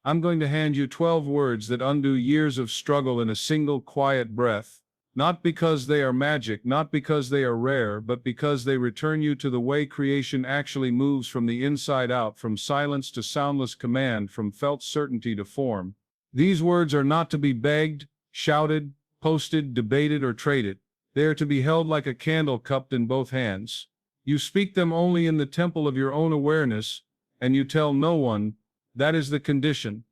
I'm going to hand you 12 words that undo years of struggle in a single quiet breath. Not because they are magic, not because they are rare, but because they return you to the way creation actually moves from the inside out, from silence to soundless command, from felt certainty to form. These words are not to be begged, shouted, posted, debated, or traded. They are to be held like a candle cupped in both hands. You speak them only in the temple of your own awareness, and you tell no one. That is the condition.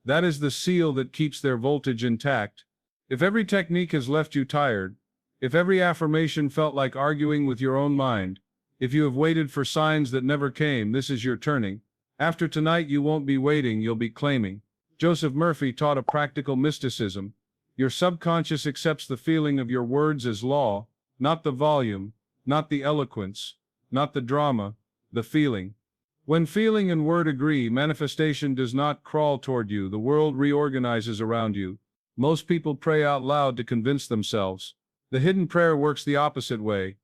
That is the seal that keeps their voltage intact. If every technique has left you tired, if every affirmation felt like arguing with your own mind, if you have waited for signs that never came, this is your turning. After tonight you won't be waiting, you'll be claiming. Joseph Murphy taught a practical mysticism. Your subconscious accepts the feeling of your words as law, not the volume, not the eloquence, not the drama, the feeling. When feeling and word agree, manifestation does not crawl toward you, the world reorganizes around you. Most people pray out loud to convince themselves. The hidden prayer works the opposite way.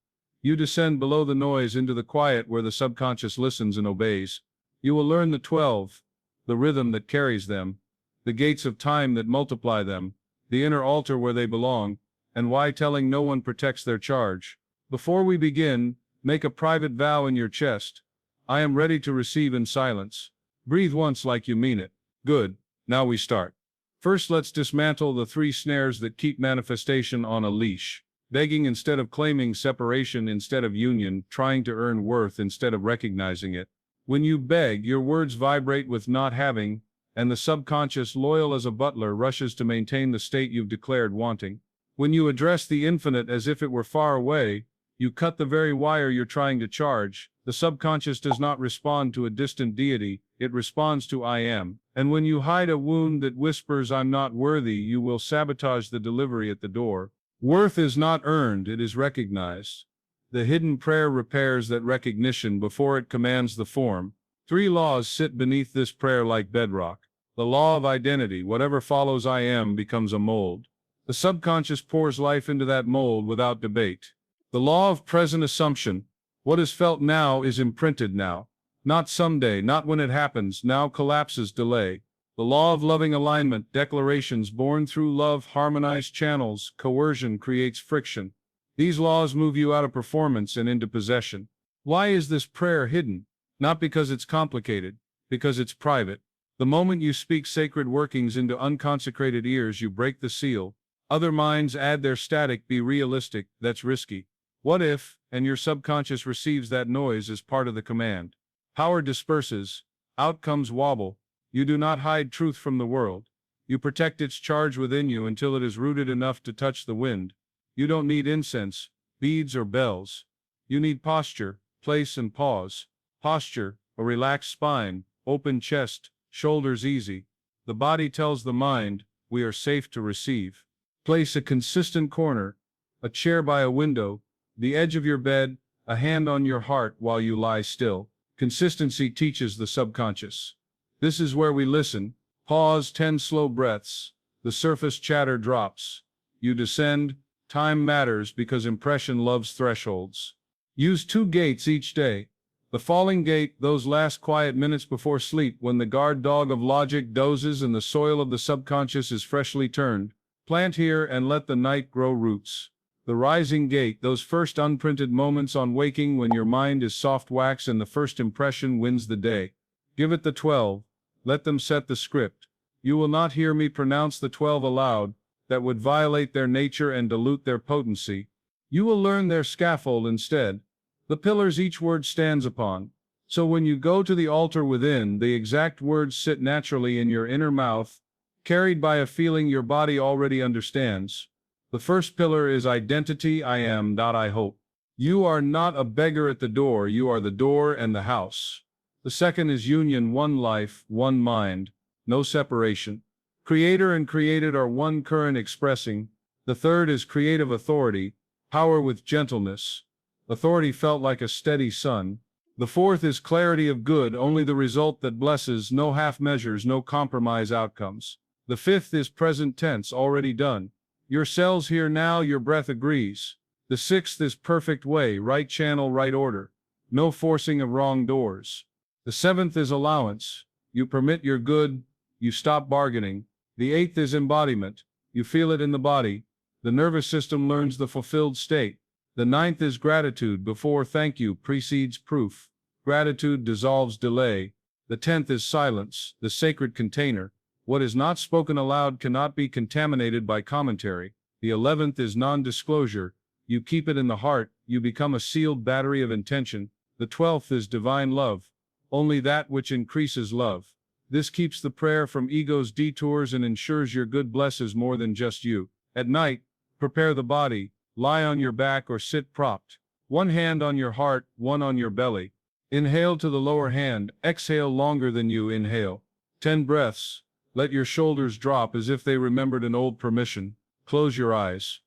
You descend below the noise into the quiet where the subconscious listens and obeys. You will learn the 12, the rhythm that carries them, the gates of time that multiply them, the inner altar where they belong, and why telling no one protects their charge. Before we begin, make a private vow in your chest. I am ready to receive in silence. Breathe once like you mean it. Good. Now we start. First, let's dismantle the 3 snares that keep manifestation on a leash. Begging instead of claiming, separation instead of union, trying to earn worth instead of recognizing it. When you beg, your words vibrate with not having, and the subconscious, loyal as a butler, rushes to maintain the state you've declared wanting. When you address the infinite as if it were far away, you cut the very wire you're trying to charge. The subconscious does not respond to a distant deity, it responds to I am. And when you hide a wound that whispers I'm not worthy, you will sabotage the delivery at the door. Worth is not earned, it is recognized. The hidden prayer repairs that recognition before it commands the form. 3 laws sit beneath this prayer like bedrock. The law of identity, whatever follows I am becomes a mold. The subconscious pours life into that mold without debate. The law of present assumption, what is felt now is imprinted now. Not someday, not when it happens, now collapses delay. The law of loving alignment, declarations born through love harmonize channels, coercion creates friction. These laws move you out of performance and into possession. Why is this prayer hidden? Not because it's complicated, because it's private. The moment you speak sacred workings into unconsecrated ears, you break the seal. Other minds add their static, be realistic, that's risky. What if, and your subconscious receives that noise as part of the command. Power disperses, outcomes wobble. You do not hide truth from the world. You protect its charge within you until it is rooted enough to touch the wind. You don't need incense, beads, or bells. You need posture, place, and pause. Posture, a relaxed spine, open chest, shoulders easy. The body tells the mind, we are safe to receive. Place a consistent corner, a chair by a window, the edge of your bed, a hand on your heart while you lie still. Consistency teaches the subconscious. This is where we listen. Pause 10 slow breaths. The surface chatter drops. You descend. Time matters because impression loves thresholds. Use 2 gates each day. The falling gate, those last quiet minutes before sleep when the guard dog of logic dozes and the soil of the subconscious is freshly turned. Plant here and let the night grow roots. The rising gate, those first unprinted moments on waking when your mind is soft wax and the first impression wins the day. Give it the 12. Let them set the script. You will not hear me pronounce the 12 aloud. That would violate their nature and dilute their potency. You will learn their scaffold instead. The pillars each word stands upon. So when you go to the altar within, the exact words sit naturally in your inner mouth, carried by a feeling your body already understands. The first pillar is identity. I am, not I hope. You are not a beggar at the door, you are the door and the house. The second is union, one life, one mind, no separation. Creator and created are one current expressing. The third is creative authority, power with gentleness. Authority felt like a steady sun. The fourth is clarity of good, only the result that blesses, no half measures, no compromise outcomes. The fifth is present tense, already done. Your cells here now, your breath agrees. The sixth is perfect way, right channel, right order. No forcing of wrong doors. The seventh is allowance. You permit your good, You stop bargaining. The 8th is embodiment. You feel it in the body. The nervous system learns the fulfilled state. The 9th is gratitude. Before thank you precedes proof. Gratitude dissolves delay. The 10th is silence, the sacred container. What is not spoken aloud cannot be contaminated by commentary. The 11th is non-disclosure. You keep it in the heart, you become a sealed battery of intention. The 12th is divine love. Only that which increases love. This keeps the prayer from ego's detours and ensures your good blesses more than just you. At night, prepare the body, lie on your back or sit propped. One hand on your heart, one on your belly. Inhale to the lower hand, exhale longer than you inhale. 10 breaths. Let your shoulders drop as if they remembered an old permission. Close your eyes.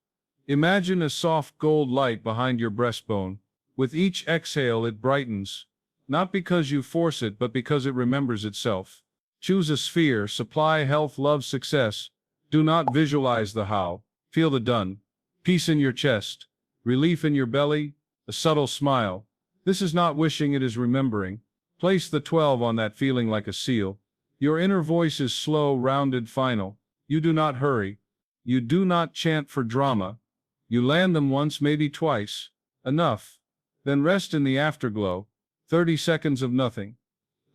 Imagine a soft gold light behind your breastbone. With each exhale it brightens. Not because you force it, but because it remembers itself. Choose a sphere, supply, health, love, success. Do not visualize the how. Feel the done. Peace in your chest. Relief in your belly. A subtle smile. This is not wishing, it is remembering. Place the 12 on that feeling like a seal. Your inner voice is slow, rounded, final. You do not hurry. You do not chant for drama. You land them once, maybe twice. Enough. Then rest in the afterglow. 30 seconds of nothing.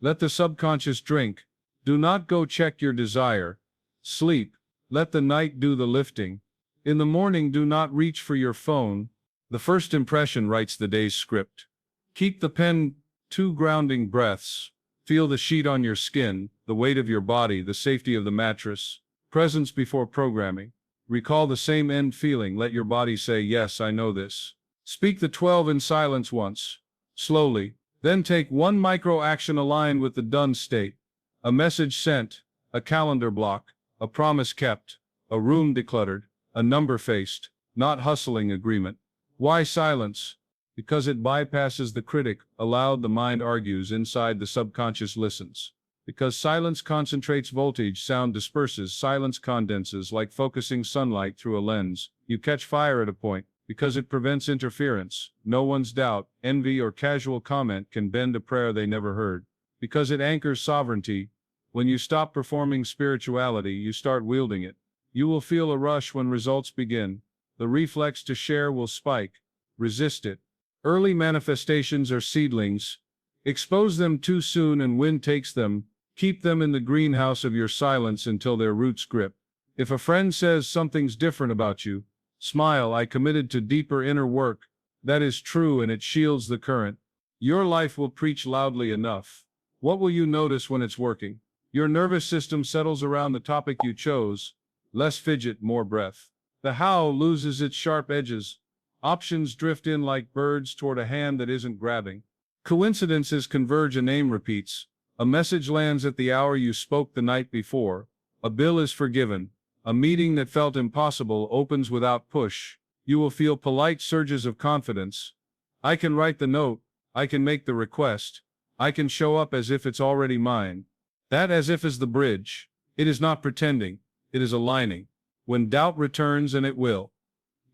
Let the subconscious drink. Do not go check your desire. Sleep. Let the night do the lifting. In the morning, do not reach for your phone. The first impression writes the day's script. Keep the pen. 2 grounding breaths. Feel the sheet on your skin, the weight of your body, the safety of the mattress. Presence before programming. Recall the same end feeling. Let your body say, yes, I know this. Speak the 12 in silence once. Slowly. Then take one micro action aligned with the done state. A message sent, a calendar block, a promise kept, a room decluttered, a number faced, not hustling agreement. Why silence? Because it bypasses the critic. Aloud the mind argues, inside the subconscious listens. Because silence concentrates voltage, sound disperses, silence condenses like focusing sunlight through a lens. You catch fire at a point. Because it prevents interference. No one's doubt, envy or casual comment can bend a prayer they never heard. Because it anchors sovereignty. When you stop performing spirituality, you start wielding it. You will feel a rush when results begin. The reflex to share will spike. Resist it. Early manifestations are seedlings. Expose them too soon and wind takes them. Keep them in the greenhouse of your silence until their roots grip. If a friend says something's different about you, smile. I committed to deeper inner work. That is true, and it shields the current. Your life will preach loudly enough. What will you notice when it's working? Your nervous system settles around the topic you chose. Less fidget, more breath. The how loses its sharp edges. Options drift in like birds toward a hand that isn't grabbing. Coincidences converge, a name repeats. A message lands at the hour you spoke the night before. A bill is forgiven. A meeting that felt impossible opens without push. You will feel polite surges of confidence. I can write the note. I can make the request. I can show up as if it's already mine. That as if is the bridge. It is not pretending. It is aligning. When doubt returns, and it will,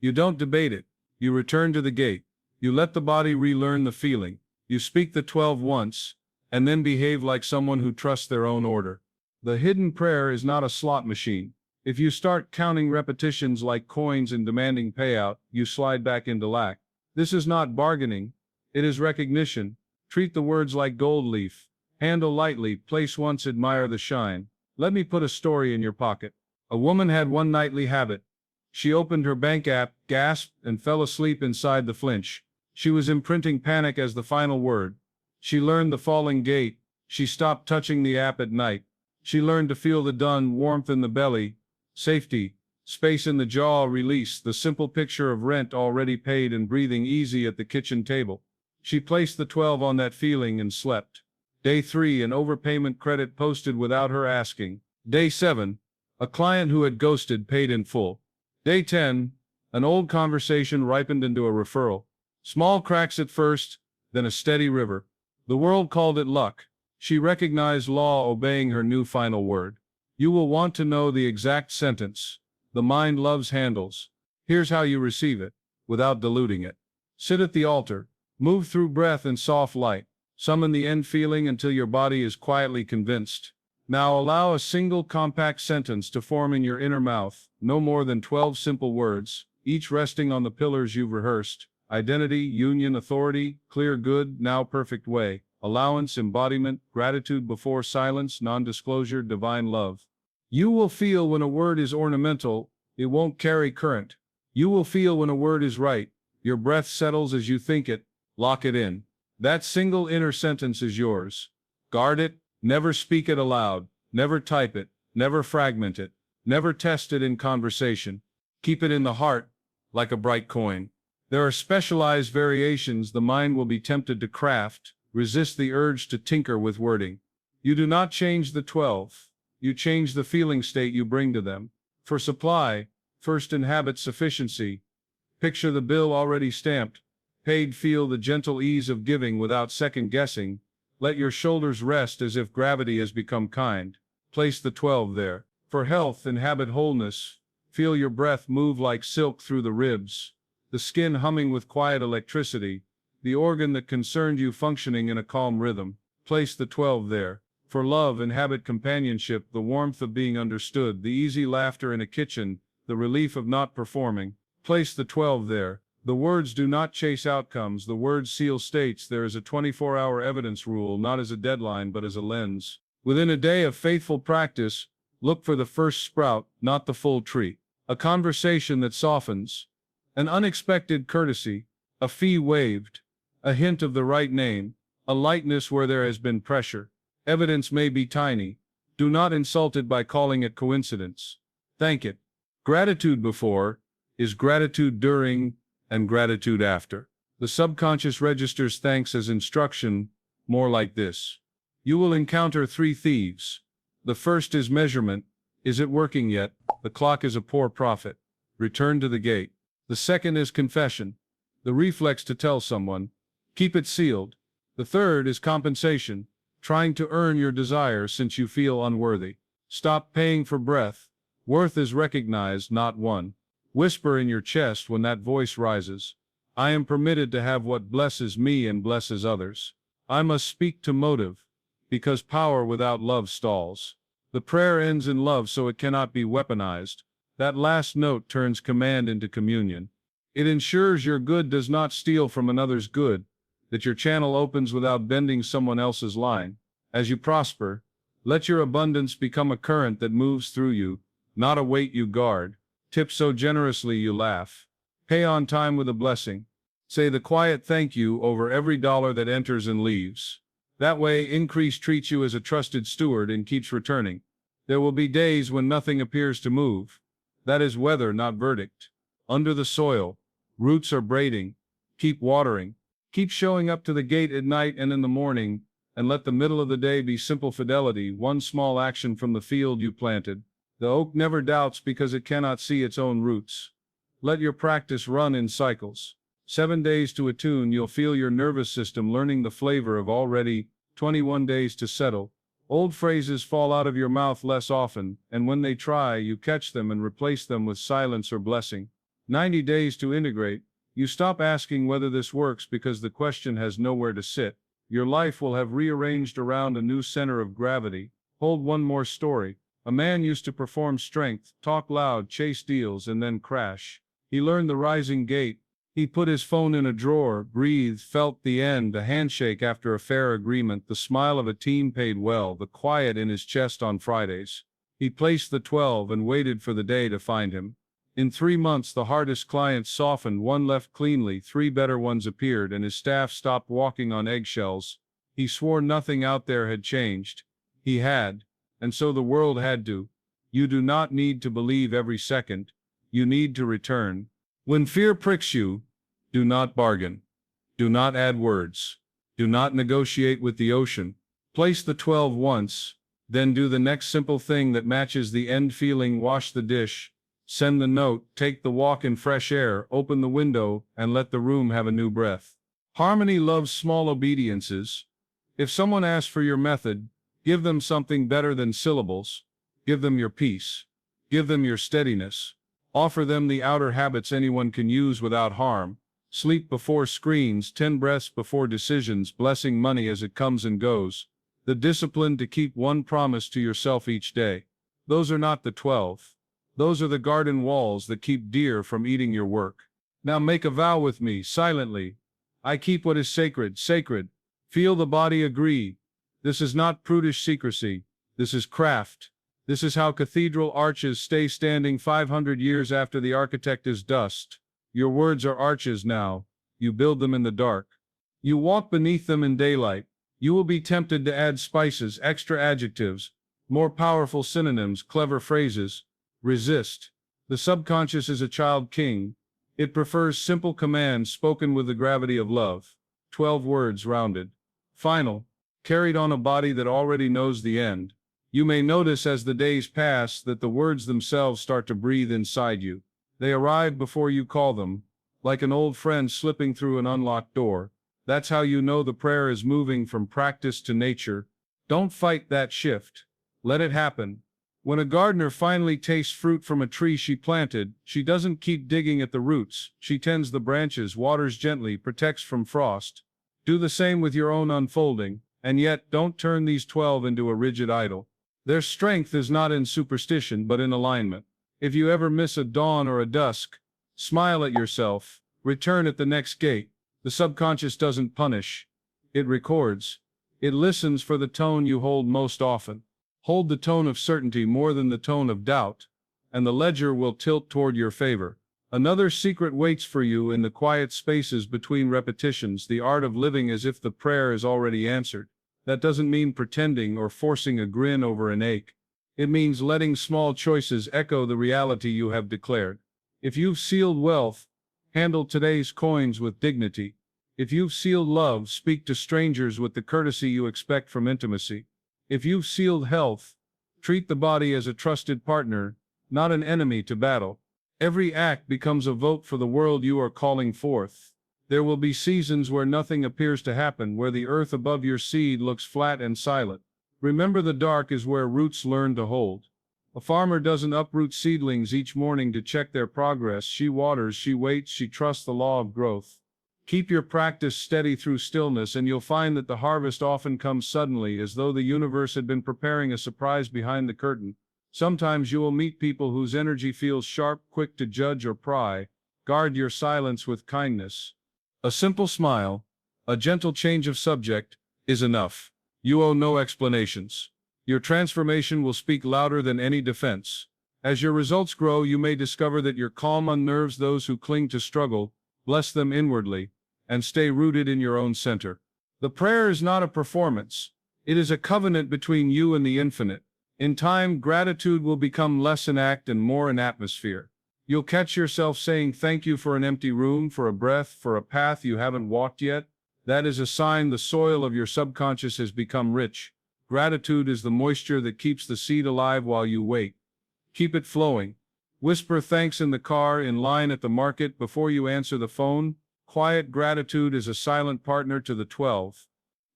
you don't debate it. You return to the gate. You let the body relearn the feeling. You speak the 12 once, and then behave like someone who trusts their own order. The hidden prayer is not a slot machine. If you start counting repetitions like coins and demanding payout, you slide back into lack. This is not bargaining. It is recognition. Treat the words like gold leaf. Handle lightly, place once, admire the shine. Let me put a story in your pocket. A woman had one nightly habit. She opened her bank app, gasped, and fell asleep inside the flinch. She was imprinting panic as the final word. She learned the falling gate. She stopped touching the app at night. She learned to feel the done, warmth in the belly, safety, space in the jaw, release, the simple picture of rent already paid and breathing easy at the kitchen table. She placed the 12 on that feeling and slept. Day 3, an overpayment credit posted without her asking. Day 7, a client who had ghosted paid in full. Day 10, an old conversation ripened into a referral. Small cracks at first, then a steady river. The world called it luck. She recognized law obeying her new final word. You will want to know the exact sentence. The mind loves handles. Here's how you receive it, without diluting it. Sit at the altar. Move through breath and soft light. Summon the end feeling until your body is quietly convinced. Now allow a single compact sentence to form in your inner mouth, no more than 12 simple words, each resting on the pillars you've rehearsed: identity, union, authority, clear, good, now, perfect way, allowance, embodiment, gratitude before silence, non-disclosure, divine love. You will feel when a word is ornamental, it won't carry current. You will feel when a word is right, your breath settles as you think it, lock it in. That single inner sentence is yours. Guard it, never speak it aloud, never type it, never fragment it, never test it in conversation. Keep it in the heart, like a bright coin. There are specialized variations the mind will be tempted to craft. Resist the urge to tinker with wording. You do not change the 12. You change the feeling state you bring to them. For supply, first inhabit sufficiency. Picture the bill already stamped. Paid, feel the gentle ease of giving without second guessing. Let your shoulders rest as if gravity has become kind. Place the 12 there. For health, inhabit wholeness. Feel your breath move like silk through the ribs. The skin humming with quiet electricity. The organ that concerned you functioning in a calm rhythm. Place the 12 there. For love, inhabit companionship, the warmth of being understood, the easy laughter in a kitchen, the relief of not performing. Place the 12 there. The words do not chase outcomes, the words seal states. There is a 24-hour evidence rule, not as a deadline but as a lens. Within a day of faithful practice, look for the first sprout, not the full tree. A conversation that softens, an unexpected courtesy, a fee waived, a hint of the right name, a lightness where there has been pressure. Evidence may be tiny. Do not insult it by calling it coincidence. Thank it. Gratitude before is gratitude during and gratitude after. The subconscious registers thanks as instruction, more like this. You will encounter 3 thieves. The first is measurement. Is it working yet? The clock is a poor prophet. Return to the gate. The second is confession. The reflex to tell someone. Keep it sealed. The third is compensation. Trying to earn your desire since you feel unworthy. Stop paying for breath. Worth is recognized, not won. Whisper in your chest when that voice rises. I am permitted to have what blesses me and blesses others. I must speak to motive, because power without love stalls. The prayer ends in love, so it cannot be weaponized. That last note turns command into communion. It ensures your good does not steal from another's good, that your channel opens without bending someone else's line. As you prosper, let your abundance become a current that moves through you, not a weight you guard. Tip so generously you laugh. Pay on time with a blessing. Say the quiet thank you over every dollar that enters and leaves. That way, increase treats you as a trusted steward and keeps returning. There will be days when nothing appears to move. That is weather, not verdict. Under the soil, roots are braiding. Keep watering. Keep showing up to the gate at night and in the morning, and let the middle of the day be simple fidelity, one small action from the field you planted. The oak never doubts because it cannot see its own roots. Let your practice run in cycles. 7 days to attune, you'll feel your nervous system learning the flavor of already. 21 days to settle. Old phrases fall out of your mouth less often, and when they try, you catch them and replace them with silence or blessing. 90 days to integrate. You stop asking whether this works because the question has nowhere to sit. Your life will have rearranged around a new center of gravity. Hold one more story. A man used to perform strength, talk loud, chase deals, and then crash. He learned the rising gait. He put his phone in a drawer, breathed, felt the end, a handshake after a fair agreement, the smile of a team paid well, the quiet in his chest on Fridays. He placed the 12 and waited for the day to find him. In 3 months, the hardest clients softened, one left cleanly, 3 better ones appeared, and his staff stopped walking on eggshells. He swore nothing out there had changed. He had. And so the world had to. You do not need to believe every second. You need to return. When fear pricks you, do not bargain. Do not add words. Do not negotiate with the ocean. Place the 12 once, then do the next simple thing that matches the end feeling. Wash the dish, send the note, take the walk in fresh air, open the window, and let the room have a new breath. Harmony loves small obediences. If someone asks for your method, give them something better than syllables. Give them your peace. Give them your steadiness. Offer them the outer habits anyone can use without harm. Sleep before screens, 10 breaths before decisions, blessing money as it comes and goes. the discipline to keep one promise to yourself each day. Those are not the 12. Those are the garden walls that keep deer from eating your work. Now make a vow with me, silently. I keep what is sacred, sacred. Feel the body agree. This is not prudish secrecy. This is craft. This is how cathedral arches stay standing 500 years after the architect is dust. Your words are arches now. You build them in the dark. You walk beneath them in daylight. You will be tempted to add spices, extra adjectives, more powerful synonyms, clever phrases. Resist. The subconscious is a child king. It prefers simple commands spoken with the gravity of love. 12 words rounded. Final. Carried on a body that already knows the end. You may notice as the days pass that the words themselves start to breathe inside you. They arrive before you call them, like an old friend slipping through an unlocked door. That's how you know the prayer is moving from practice to nature. Don't fight that shift. Let it happen. When a gardener finally tastes fruit from a tree she planted, she doesn't keep digging at the roots. She tends the branches, waters gently, protects from frost. Do the same with your own unfolding, and yet don't turn these 12 into a rigid idol. Their strength is not in superstition but in alignment. If you ever miss a dawn or a dusk, smile at yourself, return at the next gate. The subconscious doesn't punish. It records. It listens for the tone you hold most often. Hold the tone of certainty more than the tone of doubt, and the ledger will tilt toward your favor. Another secret waits for you in the quiet spaces between repetitions, the art of living as if the prayer is already answered. That doesn't mean pretending or forcing a grin over an ache. It means letting small choices echo the reality you have declared. If you've sealed wealth, handle today's coins with dignity. If you've sealed love, speak to strangers with the courtesy you expect from intimacy. If you've sealed health, treat the body as a trusted partner, not an enemy to battle. Every act becomes a vote for the world you are calling forth. There will be seasons where nothing appears to happen, where the earth above your seed looks flat and silent. Remember, the dark is where roots learn to hold. A farmer doesn't uproot seedlings each morning to check their progress. She waters, she waits, she trusts the law of growth. Keep your practice steady through stillness, and you'll find that the harvest often comes suddenly, as though the universe had been preparing a surprise behind the curtain. Sometimes you will meet people whose energy feels sharp, quick to judge or pry. Guard your silence with kindness. A simple smile, a gentle change of subject, is enough. You owe no explanations. Your transformation will speak louder than any defense. As your results grow, you may discover that your calm unnerves those who cling to struggle. Bless them inwardly, and stay rooted in your own center. The prayer is not a performance. It is a covenant between you and the infinite. In time, gratitude will become less an act and more an atmosphere. You'll catch yourself saying thank you for an empty room, for a breath, for a path you haven't walked yet. That is a sign the soil of your subconscious has become rich. Gratitude is the moisture that keeps the seed alive while you wait. Keep it flowing. Whisper thanks in the car, in line at the market, before you answer the phone. Quiet gratitude is a silent partner to the 12.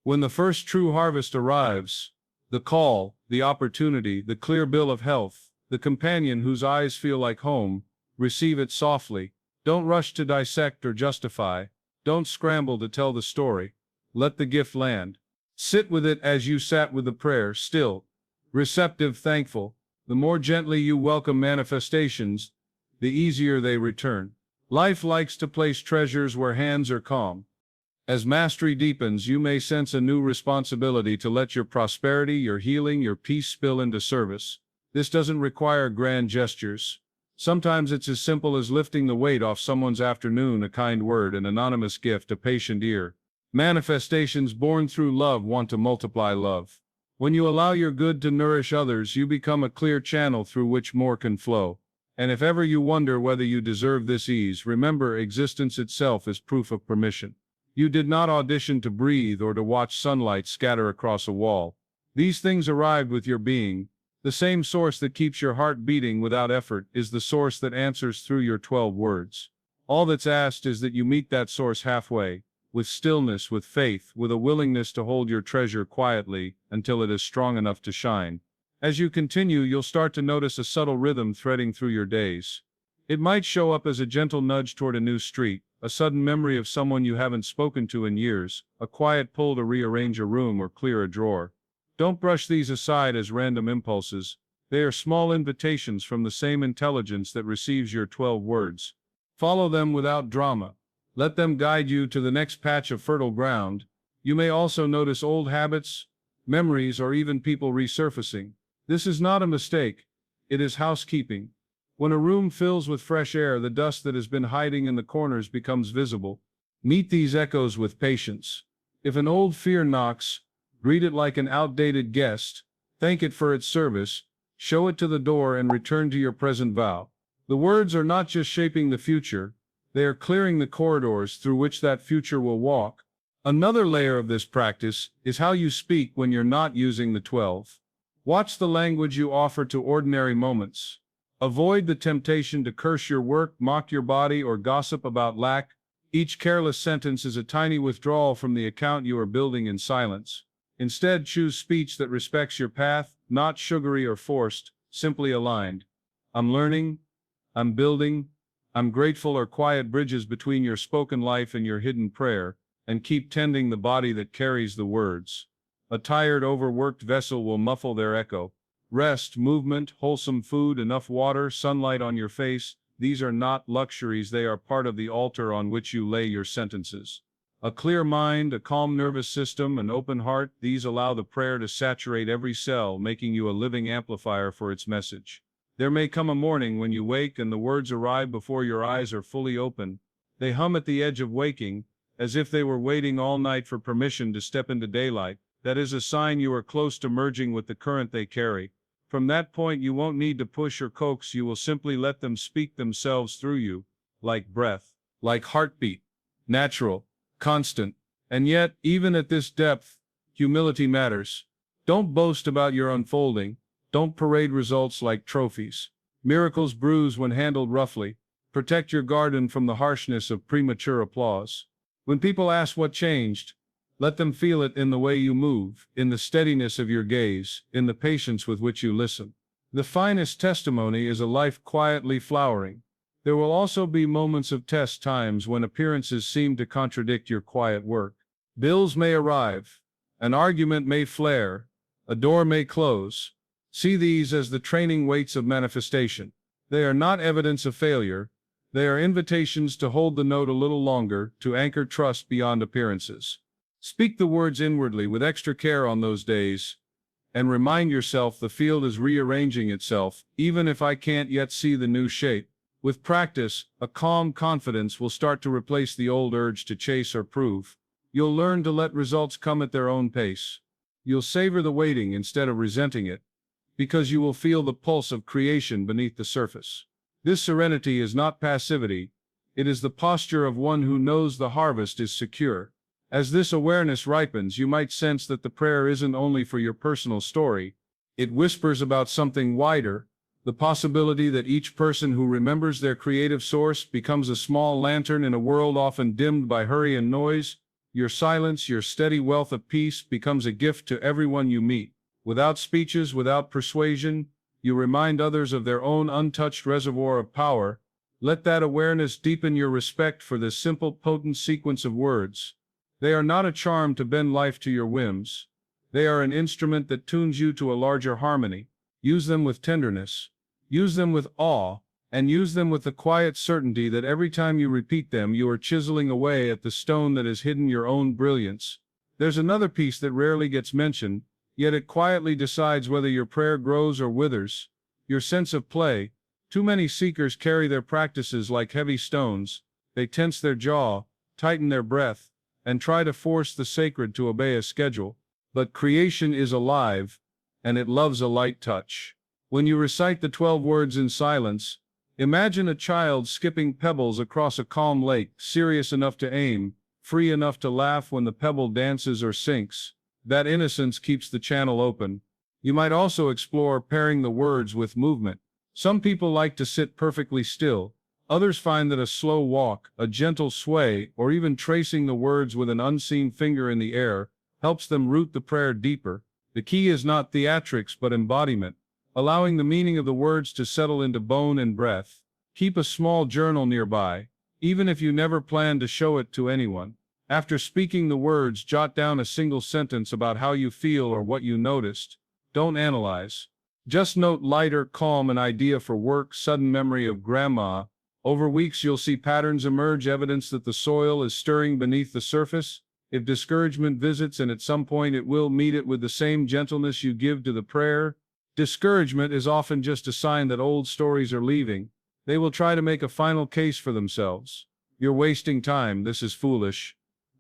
When the first true harvest arrives, the call, the opportunity, the clear bill of health, the companion whose eyes feel like home, receive it softly. Don't rush to dissect or justify. Don't scramble to tell the story. Let the gift land. Sit with it as you sat with the prayer, still, receptive, thankful. The more gently you welcome manifestations, the easier they return. Life likes to place treasures where hands are calm. As mastery deepens, you may sense a new responsibility to let your prosperity, your healing, your peace spill into service. This doesn't require grand gestures. Sometimes it's as simple as lifting the weight off someone's afternoon, a kind word, an anonymous gift, a patient ear. Manifestations born through love want to multiply love. When you allow your good to nourish others, you become a clear channel through which more can flow. And if ever you wonder whether you deserve this ease, remember, existence itself is proof of permission. You did not audition to breathe or to watch sunlight scatter across a wall. These things arrived with your being. The same source that keeps your heart beating without effort is the source that answers through your 12 words. All that's asked is that you meet that source halfway, with stillness, with faith, with a willingness to hold your treasure quietly until it is strong enough to shine. As you continue, you'll start to notice a subtle rhythm threading through your days. It might show up as a gentle nudge toward a new street, a sudden memory of someone you haven't spoken to in years, a quiet pull to rearrange a room or clear a drawer. Don't brush these aside as random impulses. They are small invitations from the same intelligence that receives your 12 words. Follow them without drama. Let them guide you to the next patch of fertile ground. You may also notice old habits, memories, or even people resurfacing. This is not a mistake. It is housekeeping. When a room fills with fresh air, the dust that has been hiding in the corners becomes visible. Meet these echoes with patience. If an old fear knocks, greet it like an outdated guest, thank it for its service, show it to the door, and return to your present vow. The words are not just shaping the future, they are clearing the corridors through which that future will walk. Another layer of this practice is how you speak when you're not using the 12. Watch the language you offer to ordinary moments. Avoid the temptation to curse your work, mock your body, or gossip about lack. Each careless sentence is a tiny withdrawal from the account you are building in silence. Instead, choose speech that respects your path, not sugary or forced, simply aligned. I'm learning, I'm building, I'm grateful are quiet bridges between your spoken life and your hidden prayer, and keep tending the body that carries the words. A tired, overworked vessel will muffle their echo. Rest, movement, wholesome food, enough water, sunlight on your face, these are not luxuries, they are part of the altar on which you lay your sentences. A clear mind, a calm nervous system, an open heart, these allow the prayer to saturate every cell, making you a living amplifier for its message. There may come a morning when you wake and the words arrive before your eyes are fully open. They hum at the edge of waking, as if they were waiting all night for permission to step into daylight. That is a sign you are close to merging with the current they carry. From that point, you won't need to push or coax, you will simply let them speak themselves through you, like breath, like heartbeat, natural, constant. And yet, even at this depth, humility matters. Don't boast about your unfolding. Don't parade results like trophies. Miracles bruise when handled roughly. Protect your garden from the harshness of premature applause. When people ask what changed, let them feel it in the way you move, in the steadiness of your gaze, in the patience with which you listen. The finest testimony is a life quietly flowering. There will also be moments of test, times when appearances seem to contradict your quiet work. Bills may arrive, an argument may flare, a door may close. See these as the training weights of manifestation. They are not evidence of failure. They are invitations to hold the note a little longer, to anchor trust beyond appearances. Speak the words inwardly with extra care on those days, and remind yourself the field is rearranging itself, even if I can't yet see the new shape. With practice, a calm confidence will start to replace the old urge to chase or prove. You'll learn to let results come at their own pace. You'll savor the waiting instead of resenting it, because you will feel the pulse of creation beneath the surface. This serenity is not passivity, it is the posture of one who knows the harvest is secure. As this awareness ripens, you might sense that the prayer isn't only for your personal story, it whispers about something wider, the possibility that each person who remembers their creative source becomes a small lantern in a world often dimmed by hurry and noise. Your silence, your steady wealth of peace, becomes a gift to everyone you meet. Without speeches, without persuasion, you remind others of their own untouched reservoir of power. Let that awareness deepen your respect for this simple, potent sequence of words. They are not a charm to bend life to your whims. They are an instrument that tunes you to a larger harmony. Use them with tenderness. Use them with awe, and use them with the quiet certainty that every time you repeat them, you are chiseling away at the stone that has hidden your own brilliance. There's another piece that rarely gets mentioned, yet it quietly decides whether your prayer grows or withers. Your sense of play. Too many seekers carry their practices like heavy stones. They tense their jaw, tighten their breath, and try to force the sacred to obey a schedule. But creation is alive, and it loves a light touch. When you recite the 12 words in silence, imagine a child skipping pebbles across a calm lake, serious enough to aim, free enough to laugh when the pebble dances or sinks. That innocence keeps the channel open. You might also explore pairing the words with movement. Some people like to sit perfectly still. Others find that a slow walk, a gentle sway, or even tracing the words with an unseen finger in the air, helps them root the prayer deeper. The key is not theatrics but embodiment, allowing the meaning of the words to settle into bone and breath. Keep a small journal nearby, even if you never plan to show it to anyone. After speaking the words, jot down a single sentence about how you feel or what you noticed. Don't analyze. Just note lighter, calm, an idea for work, sudden memory of grandma. Over weeks, you'll see patterns emerge, evidence that the soil is stirring beneath the surface. If discouragement visits, and at some point it will, meet it with the same gentleness you give to the prayer. Discouragement is often just a sign that old stories are leaving. They will try to make a final case for themselves. You're wasting time, this is foolish.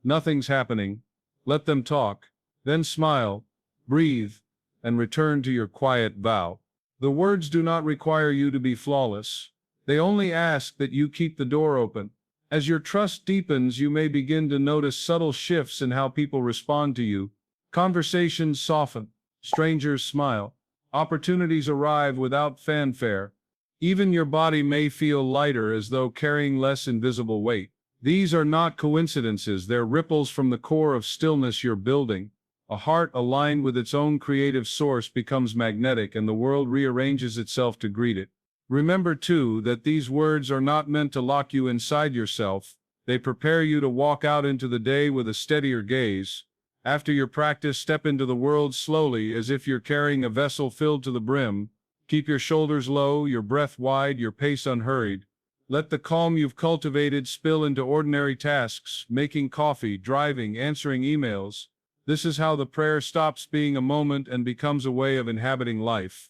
Nothing's happening. Let them talk. Then smile, breathe, and return to your quiet vow. The words do not require you to be flawless. They only ask that you keep the door open. As your trust deepens, you may begin to notice subtle shifts in how people respond to you. Conversations soften. Strangers smile. Opportunities arrive without fanfare. Even your body may feel lighter, as though carrying less invisible weight. These are not coincidences, they're ripples from the core of stillness you're building. A heart aligned with its own creative source becomes magnetic, and the world rearranges itself to greet it. Remember, too, that these words are not meant to lock you inside yourself. They prepare you to walk out into the day with a steadier gaze. After your practice, step into the world slowly, as if you're carrying a vessel filled to the brim. Keep your shoulders low, your breath wide, your pace unhurried. Let the calm you've cultivated spill into ordinary tasks, making coffee, driving, answering emails. This is how the prayer stops being a moment and becomes a way of inhabiting life.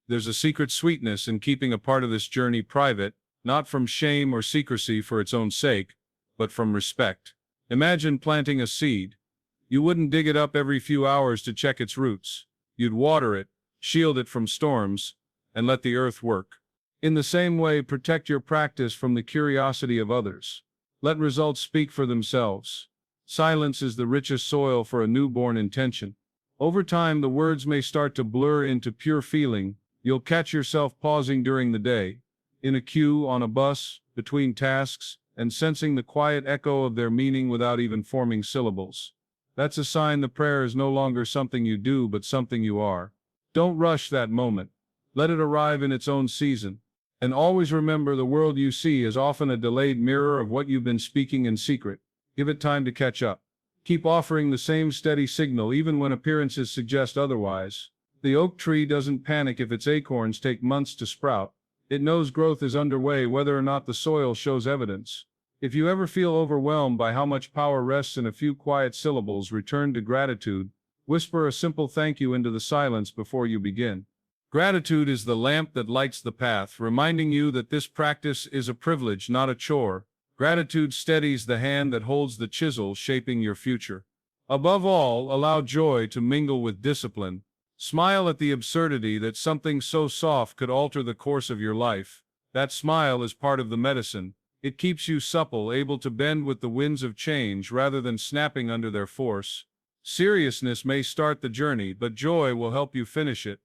There's a secret sweetness in keeping a part of this journey private, not from shame or secrecy for its own sake, but from respect. Imagine planting a seed. You wouldn't dig it up every few hours to check its roots. You'd water it, shield it from storms, and let the earth work. In the same way, protect your practice from the curiosity of others. Let results speak for themselves. Silence is the richest soil for a newborn intention. Over time, the words may start to blur into pure feeling. You'll catch yourself pausing during the day, in a queue, on a bus, between tasks, and sensing the quiet echo of their meaning without even forming syllables. That's a sign the prayer is no longer something you do, but something you are. Don't rush that moment. Let it arrive in its own season. And always remember, the world you see is often a delayed mirror of what you've been speaking in secret. Give it time to catch up. Keep offering the same steady signal even when appearances suggest otherwise. The oak tree doesn't panic if its acorns take months to sprout. It knows growth is underway whether or not the soil shows evidence. If you ever feel overwhelmed by how much power rests in a few quiet syllables, return to gratitude. Whisper a simple thank you into the silence before you begin. Gratitude is the lamp that lights the path, reminding you that this practice is a privilege, not a chore. Gratitude steadies the hand that holds the chisel, shaping your future. Above all, allow joy to mingle with discipline. Smile at the absurdity that something so soft could alter the course of your life. That smile is part of the medicine. It keeps you supple, able to bend with the winds of change rather than snapping under their force. Seriousness may start the journey, but joy will help you finish it.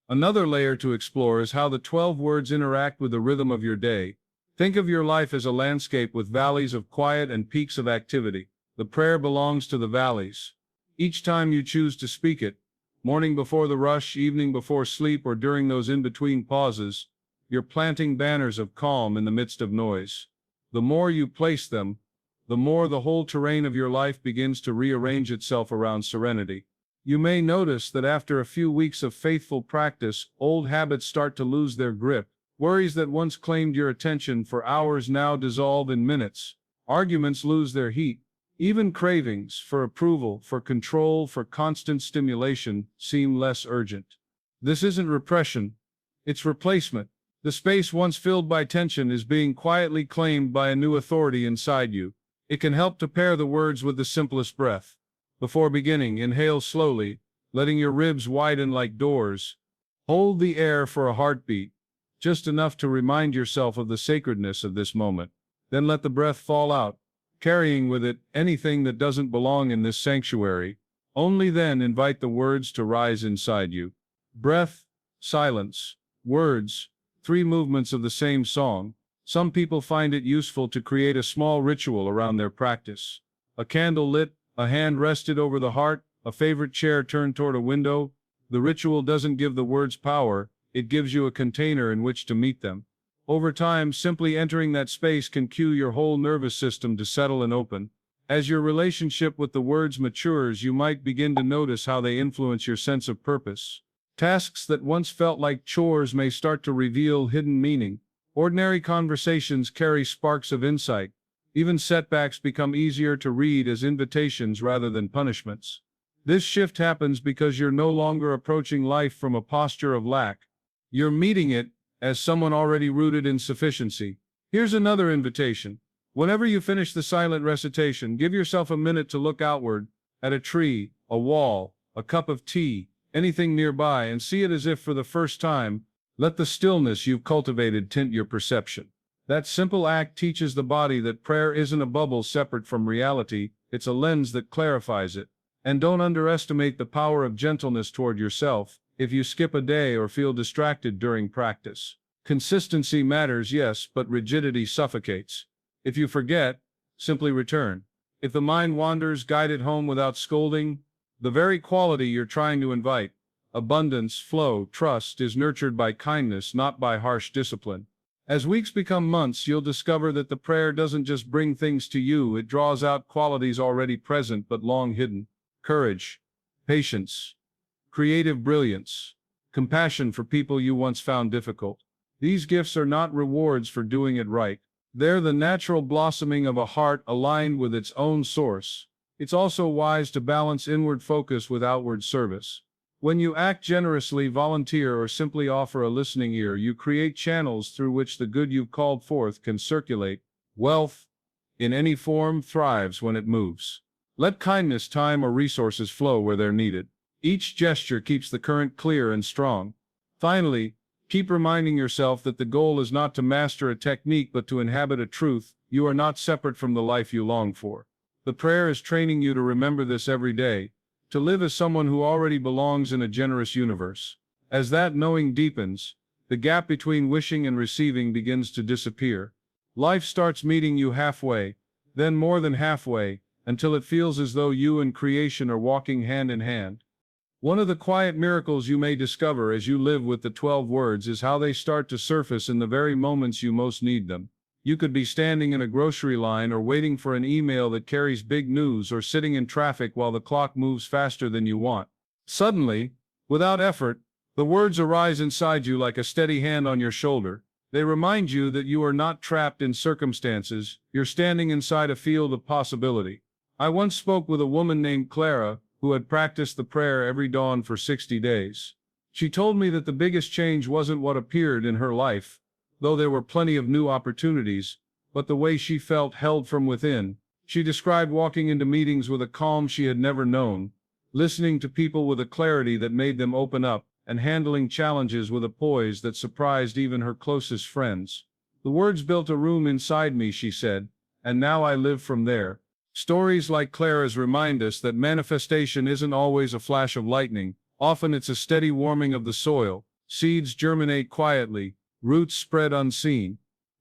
Another layer to explore is how the 12 words interact with the rhythm of your day. Think of your life as a landscape with valleys of quiet and peaks of activity. The prayer belongs to the valleys. Each time you choose to speak it, morning before the rush, evening before sleep, or during those in-between pauses, you're planting banners of calm in the midst of noise. The more you place them, the more the whole terrain of your life begins to rearrange itself around serenity. You may notice that after a few weeks of faithful practice, old habits start to lose their grip. Worries that once claimed your attention for hours now dissolve in minutes. Arguments lose their heat. Even cravings for approval, for control, for constant stimulation seem less urgent. This isn't repression, it's replacement. The space once filled by tension is being quietly claimed by a new authority inside you. It can help to pair the words with the simplest breath. Before beginning, inhale slowly, letting your ribs widen like doors. Hold the air for a heartbeat, just enough to remind yourself of the sacredness of this moment. Then let the breath fall out, carrying with it anything that doesn't belong in this sanctuary. Only then invite the words to rise inside you. Breath, silence, words, 3 movements of the same song. Some people find it useful to create a small ritual around their practice. A candle lit, a hand rested over the heart, a favorite chair turned toward a window. The ritual doesn't give the words power, it gives you a container in which to meet them. Over time, simply entering that space can cue your whole nervous system to settle and open. As your relationship with the words matures, you might begin to notice how they influence your sense of purpose. Tasks that once felt like chores may start to reveal hidden meaning. Ordinary conversations carry sparks of insight. Even setbacks become easier to read as invitations rather than punishments. This shift happens because you're no longer approaching life from a posture of lack. You're meeting it as someone already rooted in sufficiency. Here's another invitation. Whenever you finish the silent recitation, give yourself a minute to look outward, at a tree, a wall, a cup of tea, anything nearby, and see it as if for the first time. Let the stillness you've cultivated tint your perception. That simple act teaches the body that prayer isn't a bubble separate from reality, it's a lens that clarifies it. And don't underestimate the power of gentleness toward yourself if you skip a day or feel distracted during practice. Consistency matters, yes, but rigidity suffocates. If you forget, simply return. If the mind wanders, guide it home without scolding. The very quality you're trying to invite, abundance, flow, trust, is nurtured by kindness, not by harsh discipline. As weeks become months, you'll discover that the prayer doesn't just bring things to you, it draws out qualities already present but long hidden. Courage, patience, creative brilliance, compassion for people you once found difficult. These gifts are not rewards for doing it right. They're the natural blossoming of a heart aligned with its own source. It's also wise to balance inward focus with outward service. When you act generously, volunteer, or simply offer a listening ear, you create channels through which the good you've called forth can circulate. Wealth, in any form, thrives when it moves. Let kindness, time, or resources flow where they're needed. Each gesture keeps the current clear and strong. Finally, keep reminding yourself that the goal is not to master a technique but to inhabit a truth. You are not separate from the life you long for. The prayer is training you to remember this every day, to live as someone who already belongs in a generous universe. As that knowing deepens, the gap between wishing and receiving begins to disappear. Life starts meeting you halfway, then more than halfway, until it feels as though you and creation are walking hand in hand. One of the quiet miracles you may discover as you live with the 12 words is how they start to surface in the very moments you most need them. You could be standing in a grocery line, or waiting for an email that carries big news, or sitting in traffic while the clock moves faster than you want. Suddenly, without effort, the words arise inside you like a steady hand on your shoulder. They remind you that you are not trapped in circumstances, you're standing inside a field of possibility. I once spoke with a woman named Clara, who had practiced the prayer every dawn for 60 days. She told me that the biggest change wasn't what appeared in her life, though there were plenty of new opportunities, but the way she felt held from within. She described walking into meetings with a calm she had never known, listening to people with a clarity that made them open up, and handling challenges with a poise that surprised even her closest friends. The words built a room inside me, she said, and now I live from there. Stories like Clara's remind us that manifestation isn't always a flash of lightning. Often it's a steady warming of the soil. Seeds germinate quietly, roots spread unseen.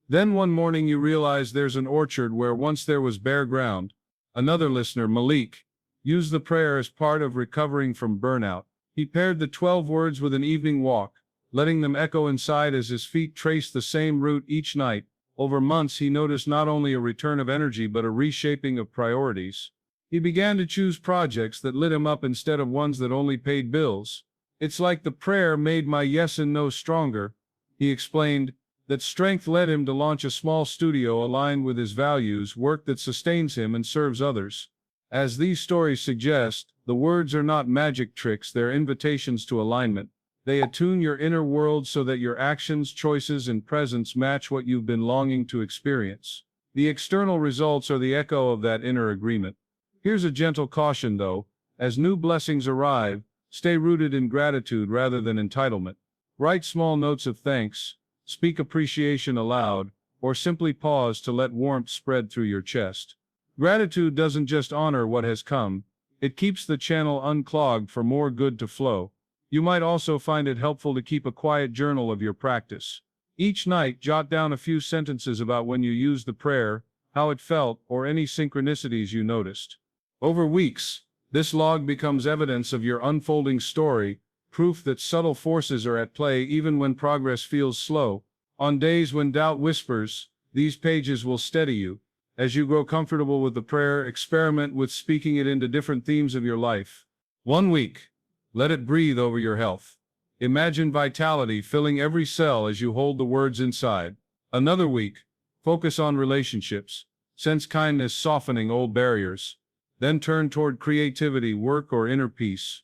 Then one morning you realize there's an orchard where once there was bare ground. Another listener, Malik, used the prayer as part of recovering from burnout. He paired the 12 words with an evening walk, letting them echo inside as his feet traced the same route each night. Over months he noticed not only a return of energy but a reshaping of priorities. He began to choose projects that lit him up instead of ones that only paid bills. It's like the prayer made my yes and no stronger. He explained that strength led him to launch a small studio aligned with his values, work that sustains him and serves others. As these stories suggest, the words are not magic tricks, they're invitations to alignment. They attune your inner world so that your actions, choices, and presence match what you've been longing to experience. The external results are the echo of that inner agreement. Here's a gentle caution though: as new blessings arrive, stay rooted in gratitude rather than entitlement. Write small notes of thanks, speak appreciation aloud, or simply pause to let warmth spread through your chest. Gratitude doesn't just honor what has come, it keeps the channel unclogged for more good to flow. You might also find it helpful to keep a quiet journal of your practice. Each night, jot down a few sentences about when you used the prayer, how it felt, or any synchronicities you noticed. Over weeks, this log becomes evidence of your unfolding story, proof that subtle forces are at play even when progress feels slow. On days when doubt whispers, these pages will steady you. As you grow comfortable with the prayer, experiment with speaking it into different themes of your life. 1 week. Let it breathe over your health. Imagine vitality filling every cell as you hold the words inside. Another week. Focus on relationships. Sense kindness softening old barriers. Then turn toward creativity, work, or inner peace.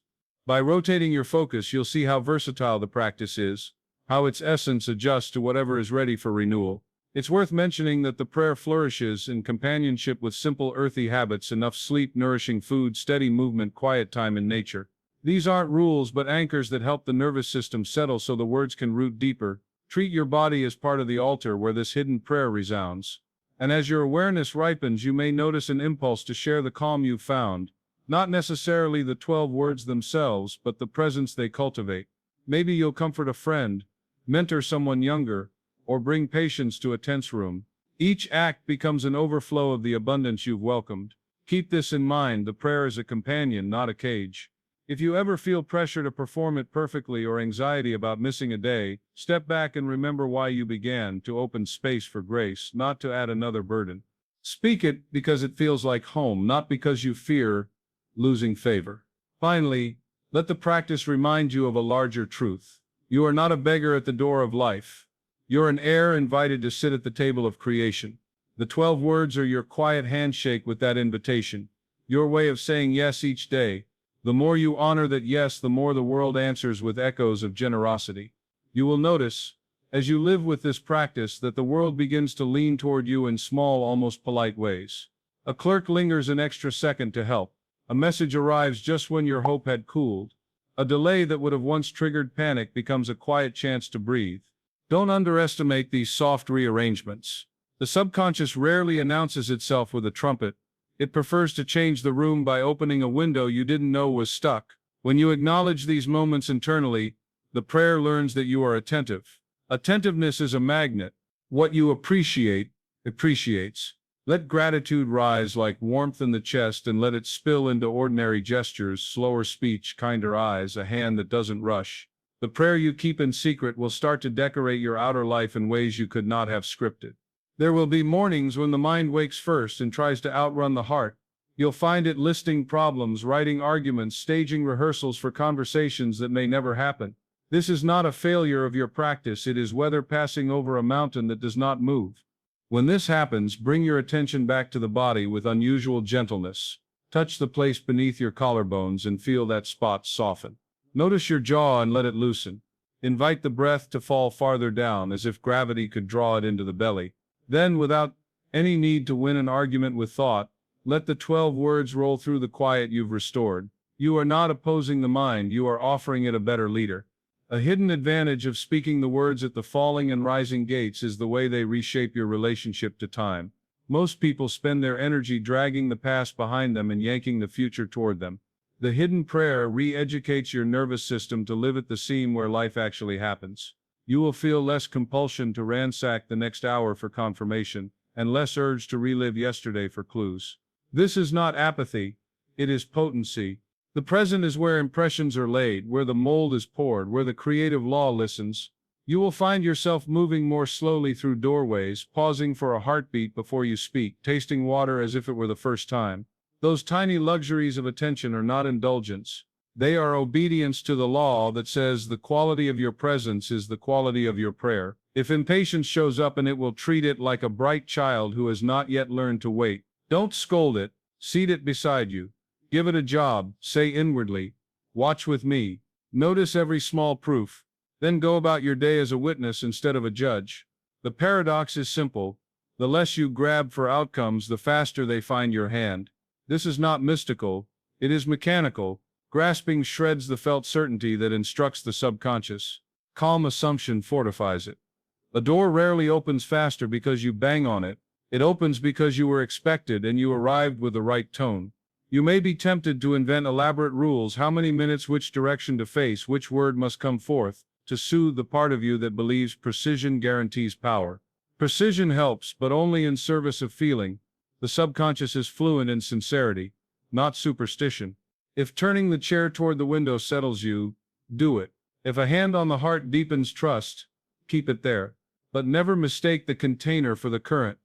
By rotating your focus, you'll see how versatile the practice is, how its essence adjusts to whatever is ready for renewal. It's worth mentioning that the prayer flourishes in companionship with simple earthy habits: enough sleep, nourishing food, steady movement, quiet time in nature. These aren't rules but anchors that help the nervous system settle so the words can root deeper. Treat your body as part of the altar where this hidden prayer resounds. And as your awareness ripens, you may notice an impulse to share the calm you've found. Not necessarily the 12 words themselves, but the presence they cultivate. Maybe you'll comfort a friend, mentor someone younger, or bring patience to a tense room. Each act becomes an overflow of the abundance you've welcomed. Keep this in mind: the prayer is a companion, not a cage. If you ever feel pressure to perform it perfectly or anxiety about missing a day, step back and remember why you began: to open space for grace, not to add another burden. Speak it because it feels like home, not because you fear losing favor. Finally, let the practice remind you of a larger truth. You are not a beggar at the door of life. You're an heir invited to sit at the table of creation. The 12 words are your quiet handshake with that invitation, your way of saying yes each day. The more you honor that yes, the more the world answers with echoes of generosity. You will notice, as you live with this practice, that the world begins to lean toward you in small, almost polite ways. A clerk lingers an extra second to help. A message arrives just when your hope had cooled. A delay that would have once triggered panic becomes a quiet chance to breathe. Don't underestimate these soft rearrangements. The subconscious rarely announces itself with a trumpet. It prefers to change the room by opening a window you didn't know was stuck. When you acknowledge these moments internally, the prayer learns that you are attentive. Attentiveness is a magnet. What you appreciate, appreciates. Let gratitude rise like warmth in the chest and let it spill into ordinary gestures: slower speech, kinder eyes, a hand that doesn't rush. The prayer you keep in secret will start to decorate your outer life in ways you could not have scripted. There will be mornings when the mind wakes first and tries to outrun the heart. You'll find it listing problems, writing arguments, staging rehearsals for conversations that may never happen. This is not a failure of your practice, it is weather passing over a mountain that does not move. When this happens, bring your attention back to the body with unusual gentleness. Touch the place beneath your collarbones and feel that spot soften. Notice your jaw and let it loosen. Invite the breath to fall farther down, as if gravity could draw it into the belly. Then, without any need to win an argument with thought, let the 12 words roll through the quiet you've restored. You are not opposing the mind, you are offering it a better leader. A hidden advantage of speaking the words at the falling and rising gates is the way they reshape your relationship to time. Most people spend their energy dragging the past behind them and yanking the future toward them. The hidden prayer re-educates your nervous system to live at the seam where life actually happens. You will feel less compulsion to ransack the next hour for confirmation, and less urge to relive yesterday for clues. This is not apathy, it is potency. The present is where impressions are laid, where the mold is poured, where the creative law listens. You will find yourself moving more slowly through doorways, pausing for a heartbeat before you speak, tasting water as if it were the first time. Those tiny luxuries of attention are not indulgence. They are obedience to the law that says the quality of your presence is the quality of your prayer. If impatience shows up, and it will treat it like a bright child who has not yet learned to wait. Don't scold it, seat it beside you. Give it a job, say inwardly, watch with me. Notice every small proof. Then go about your day as a witness instead of a judge. The paradox is simple. The less you grab for outcomes, the faster they find your hand. This is not mystical, it is mechanical. Grasping shreds the felt certainty that instructs the subconscious. Calm assumption fortifies it. A door rarely opens faster because you bang on it. It opens because you were expected and you arrived with the right tone. You may be tempted to invent elaborate rules: how many minutes, which direction to face, which word must come forth, to soothe the part of you that believes precision guarantees power. Precision helps, but only in service of feeling. The subconscious is fluent in sincerity, not superstition. If turning the chair toward the window settles you, do it. If a hand on the heart deepens trust, keep it there. But never mistake the container for the current.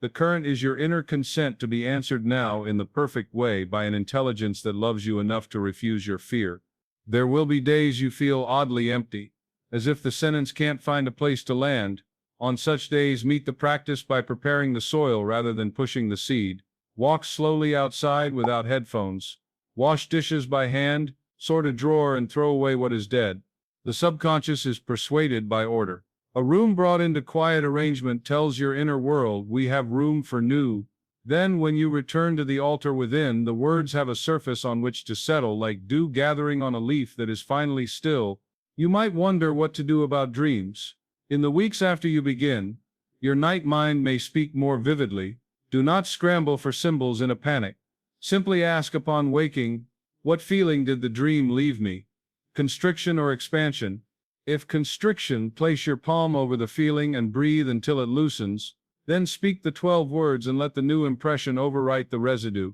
The current is your inner consent to be answered now in the perfect way by an intelligence that loves you enough to refuse your fear. There will be days you feel oddly empty, as if the sentence can't find a place to land. On such days, meet the practice by preparing the soil rather than pushing the seed. Walk slowly outside without headphones. Wash dishes by hand, sort a drawer and throw away what is dead. The subconscious is persuaded by order. A room brought into quiet arrangement tells your inner world, we have room for new. Then when you return to the altar within, the words have a surface on which to settle like dew gathering on a leaf that is finally still. You might wonder what to do about dreams. In the weeks after you begin, your night mind may speak more vividly. Do not scramble for symbols in a panic. Simply ask upon waking, what feeling did the dream leave me? Constriction or expansion? If constriction, place your palm over the feeling and breathe until it loosens. Then speak the 12 words and let the new impression overwrite the residue.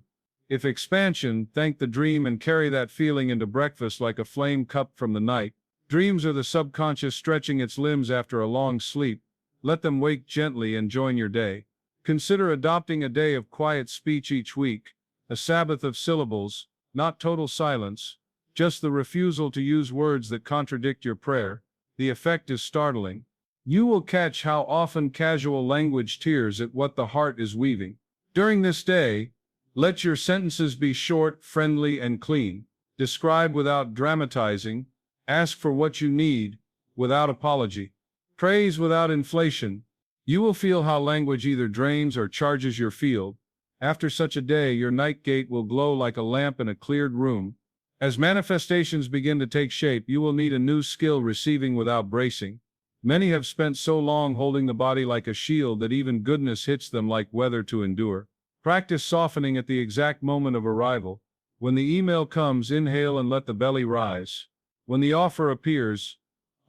If expansion, thank the dream and carry that feeling into breakfast like a flame cupped from the night. Dreams are the subconscious stretching its limbs after a long sleep. Let them wake gently and join your day. Consider adopting a day of quiet speech each week, a Sabbath of syllables, not total silence, just the refusal to use words that contradict your prayer. The effect is startling. You will catch how often casual language tears at what the heart is weaving. During this day, let your sentences be short, friendly, and clean. Describe without dramatizing. Ask for what you need, without apology. Praise without inflation. You will feel how language either drains or charges your field. After such a day, your night gate will glow like a lamp in a cleared room. As manifestations begin to take shape, you will need a new skill: receiving without bracing. Many have spent so long holding the body like a shield that even goodness hits them like weather to endure. Practice softening at the exact moment of arrival. When the email comes, inhale and let the belly rise. When the offer appears,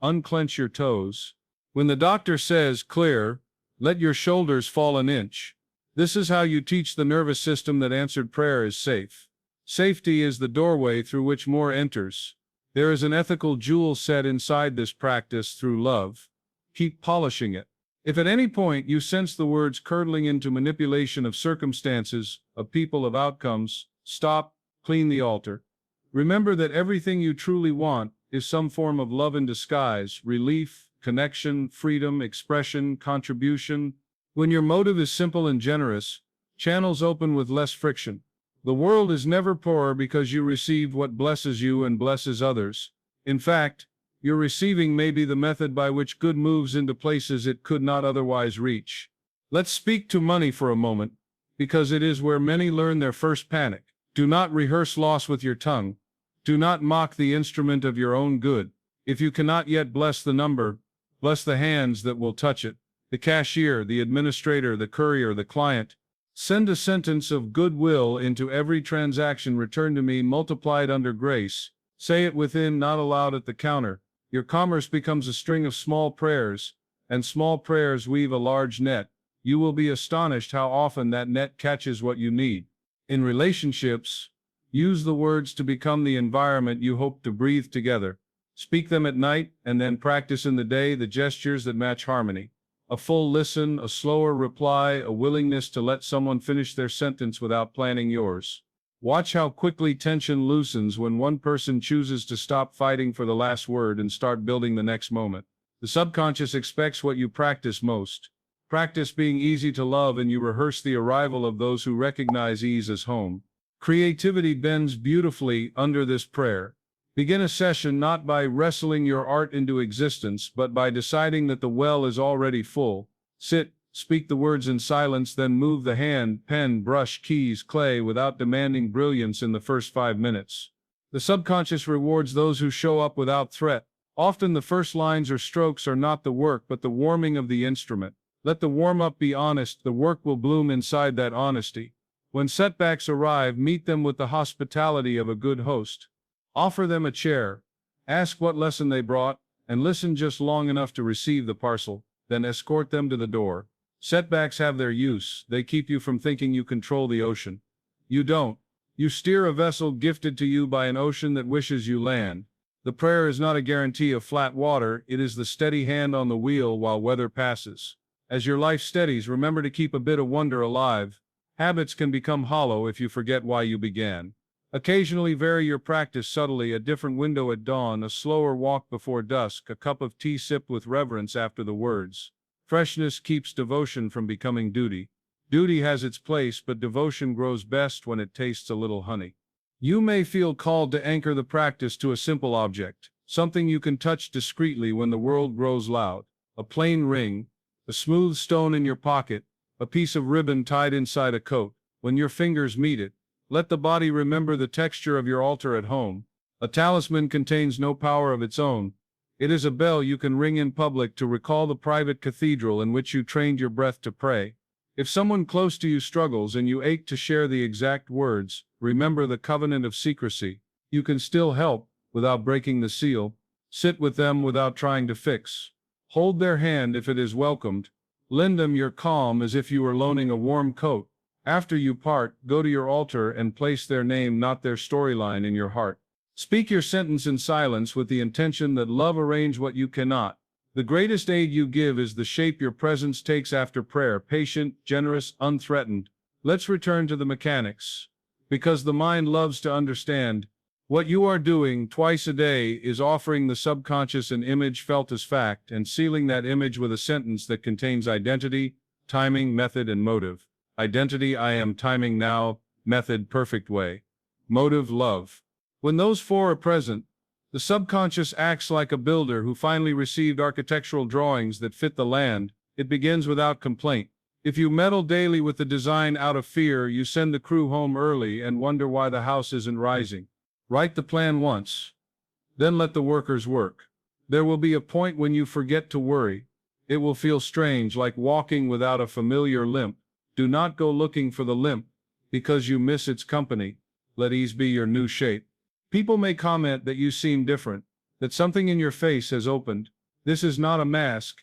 unclench your toes. When the doctor says, clear, let your shoulders fall an inch. This is how you teach the nervous system that answered prayer is safe. Safety is the doorway through which more enters. There is an ethical jewel set inside this practice through love. Keep polishing it. If at any point you sense the words curdling into manipulation of circumstances, of people, of outcomes, stop, clean the altar. Remember that everything you truly want is some form of love in disguise: relief, connection, freedom, expression, contribution. When your motive is simple and generous, channels open with less friction. The world is never poorer because you received what blesses you and blesses others. In fact, your receiving may be the method by which good moves into places it could not otherwise reach. Let's speak to money for a moment, because it is where many learn their first panic. Do not rehearse loss with your tongue. Do not mock the instrument of your own good. If you cannot yet bless the number, bless the hands that will touch it. The cashier, the administrator, the courier, the client. Send a sentence of goodwill into every transaction returned to me, multiplied under grace. Say it within, not aloud at the counter. Your commerce becomes a string of small prayers, and small prayers weave a large net. You will be astonished how often that net catches what you need. In relationships, use the words to become the environment you hope to breathe together. Speak them at night, and then practice in the day the gestures that match harmony. A full listen, a slower reply, a willingness to let someone finish their sentence without planning yours. Watch how quickly tension loosens when one person chooses to stop fighting for the last word and start building the next moment. The subconscious expects what you practice most. Practice being easy to love, and you rehearse the arrival of those who recognize ease as home. Creativity bends beautifully under this prayer. Begin a session not by wrestling your art into existence, but by deciding that the well is already full. Sit, speak the words in silence, then move the hand, pen, brush, keys, clay without demanding brilliance in the first 5 minutes. The subconscious rewards those who show up without threat. Often the first lines or strokes are not the work, but the warming of the instrument. Let the warm-up be honest, the work will bloom inside that honesty. When setbacks arrive, meet them with the hospitality of a good host. Offer them a chair, ask what lesson they brought, and listen just long enough to receive the parcel, then escort them to the door. Setbacks have their use. They keep you from thinking you control the ocean. You don't. You steer a vessel gifted to you by an ocean that wishes you land. The prayer is not a guarantee of flat water, it is the steady hand on the wheel while weather passes. As your life steadies, remember to keep a bit of wonder alive. Habits can become hollow if you forget why you began. Occasionally vary your practice subtly, a different window at dawn, a slower walk before dusk, a cup of tea sipped with reverence after the words. Freshness keeps devotion from becoming duty. Duty has its place, but devotion grows best when it tastes a little honey. You may feel called to anchor the practice to a simple object, something you can touch discreetly when the world grows loud. A plain ring, a smooth stone in your pocket, a piece of ribbon tied inside a coat. When your fingers meet it, let the body remember the texture of your altar at home. A talisman contains no power of its own. It is a bell you can ring in public to recall the private cathedral in which you trained your breath to pray. If someone close to you struggles and you ache to share the exact words, remember the covenant of secrecy. You can still help, without breaking the seal. Sit with them without trying to fix. Hold their hand if it is welcomed. Lend them your calm as if you were loaning a warm coat. After you part, go to your altar and place their name, not their storyline, in your heart. Speak your sentence in silence with the intention that love arrange what you cannot. The greatest aid you give is the shape your presence takes after prayer, patient, generous, unthreatened. Let's return to the mechanics. Because the mind loves to understand. What you are doing twice a day is offering the subconscious an image felt as fact and sealing that image with a sentence that contains identity, timing, method, and motive. Identity, I am timing now. Method, perfect way. Motive, love. When those four are present, the subconscious acts like a builder who finally received architectural drawings that fit the land. It begins without complaint. If you meddle daily with the design out of fear, you send the crew home early and wonder why the house isn't rising. Write the plan once, then let the workers work. There will be a point when you forget to worry. It will feel strange, like walking without a familiar limp. Do not go looking for the limp, because you miss its company. Let ease be your new shape. People may comment that you seem different, that something in your face has opened. This is not a mask.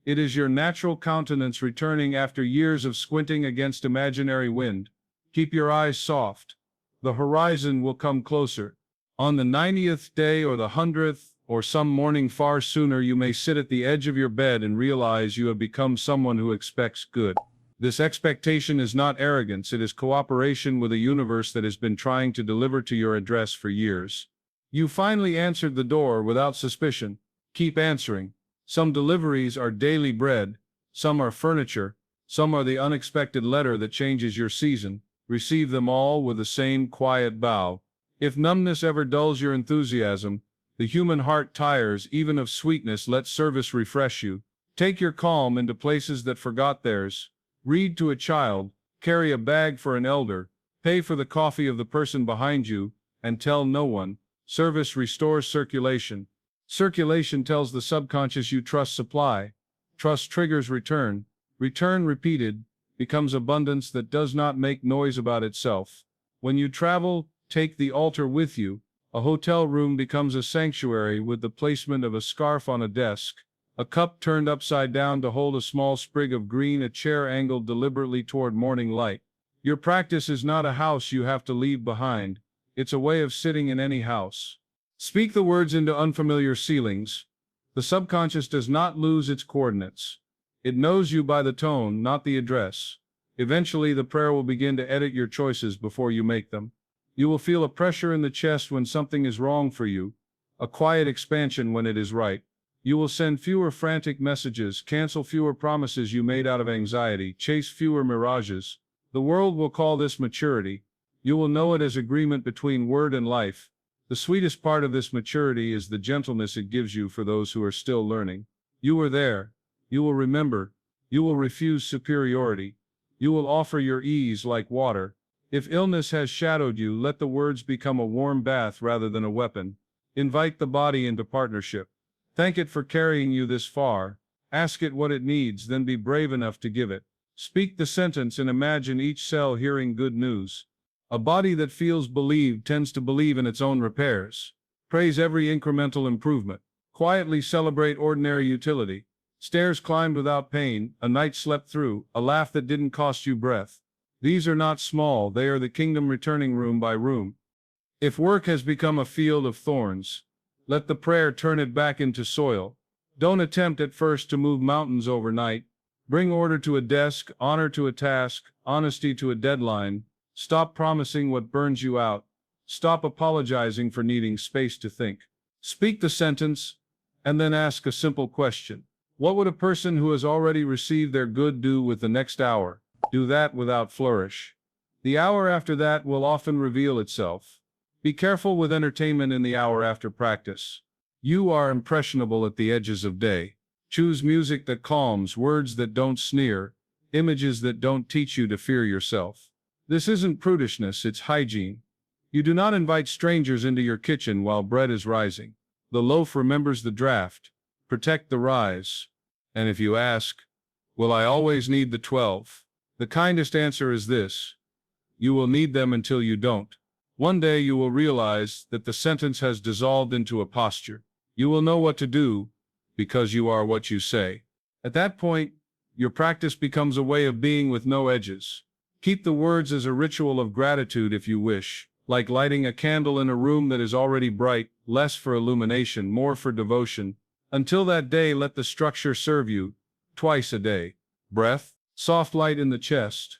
It is your natural countenance returning after years of squinting against imaginary wind. Keep your eyes soft. The horizon will come closer. On the 90th day or the 100th, or some morning far sooner, you may sit at the edge of your bed and realize you have become someone who expects good. This expectation is not arrogance, it is cooperation with a universe that has been trying to deliver to your address for years. You finally answered the door without suspicion. Keep answering. Some deliveries are daily bread, some are furniture, some are the unexpected letter that changes your season. Receive them all with the same quiet bow. If numbness ever dulls your enthusiasm, the human heart tires even of sweetness. Let service refresh you. Take your calm into places that forgot theirs. Read to a child, carry a bag for an elder, pay for the coffee of the person behind you, and tell no one. Service restores circulation. Circulation tells the subconscious you trust supply. Trust triggers return. Return repeated becomes abundance that does not make noise about itself. When you travel, take the altar with you. A hotel room becomes a sanctuary with the placement of a scarf on a desk, a cup turned upside down to hold a small sprig of green, a chair angled deliberately toward morning light. Your practice is not a house you have to leave behind. It's a way of sitting in any house. Speak the words into unfamiliar ceilings. The subconscious does not lose its coordinates. It knows you by the tone, not the address. Eventually, the prayer will begin to edit your choices before you make them. You will feel a pressure in the chest when something is wrong for you, a quiet expansion when it is right. You will send fewer frantic messages, cancel fewer promises you made out of anxiety, chase fewer mirages. The world will call this maturity. You will know it as agreement between word and life. The sweetest part of this maturity is the gentleness it gives you for those who are still learning. You are there. You will remember. You will refuse superiority. You will offer your ease like water. If illness has shadowed you, let the words become a warm bath rather than a weapon. Invite the body into partnership. Thank it for carrying you this far. Ask it what it needs, then be brave enough to give it. Speak the sentence and imagine each cell hearing good news. A body that feels believed tends to believe in its own repairs. Praise every incremental improvement. Quietly celebrate ordinary utility. Stairs climbed without pain, a night slept through, a laugh that didn't cost you breath. These are not small, they are the kingdom returning room by room. If work has become a field of thorns, let the prayer turn it back into soil. Don't attempt at first to move mountains overnight. Bring order to a desk, honor to a task, honesty to a deadline. Stop promising what burns you out. Stop apologizing for needing space to think. Speak the sentence, and then ask a simple question. What would a person who has already received their good do with the next hour? Do that without flourish. The hour after that will often reveal itself. Be careful with entertainment in the hour after practice. You are impressionable at the edges of day. Choose music that calms, words that don't sneer, images that don't teach you to fear yourself. This isn't prudishness, it's hygiene. You do not invite strangers into your kitchen while bread is rising. The loaf remembers the draft. Protect the rise. And if you ask, will I always need the 12? The kindest answer is this: you will need them until you don't. One day you will realize that the sentence has dissolved into a posture. You will know what to do, because you are what you say. At that point, your practice becomes a way of being with no edges. Keep the words as a ritual of gratitude if you wish, like lighting a candle in a room that is already bright, less for illumination, more for devotion. Until that day, let the structure serve you, twice a day. Breath, soft light in the chest,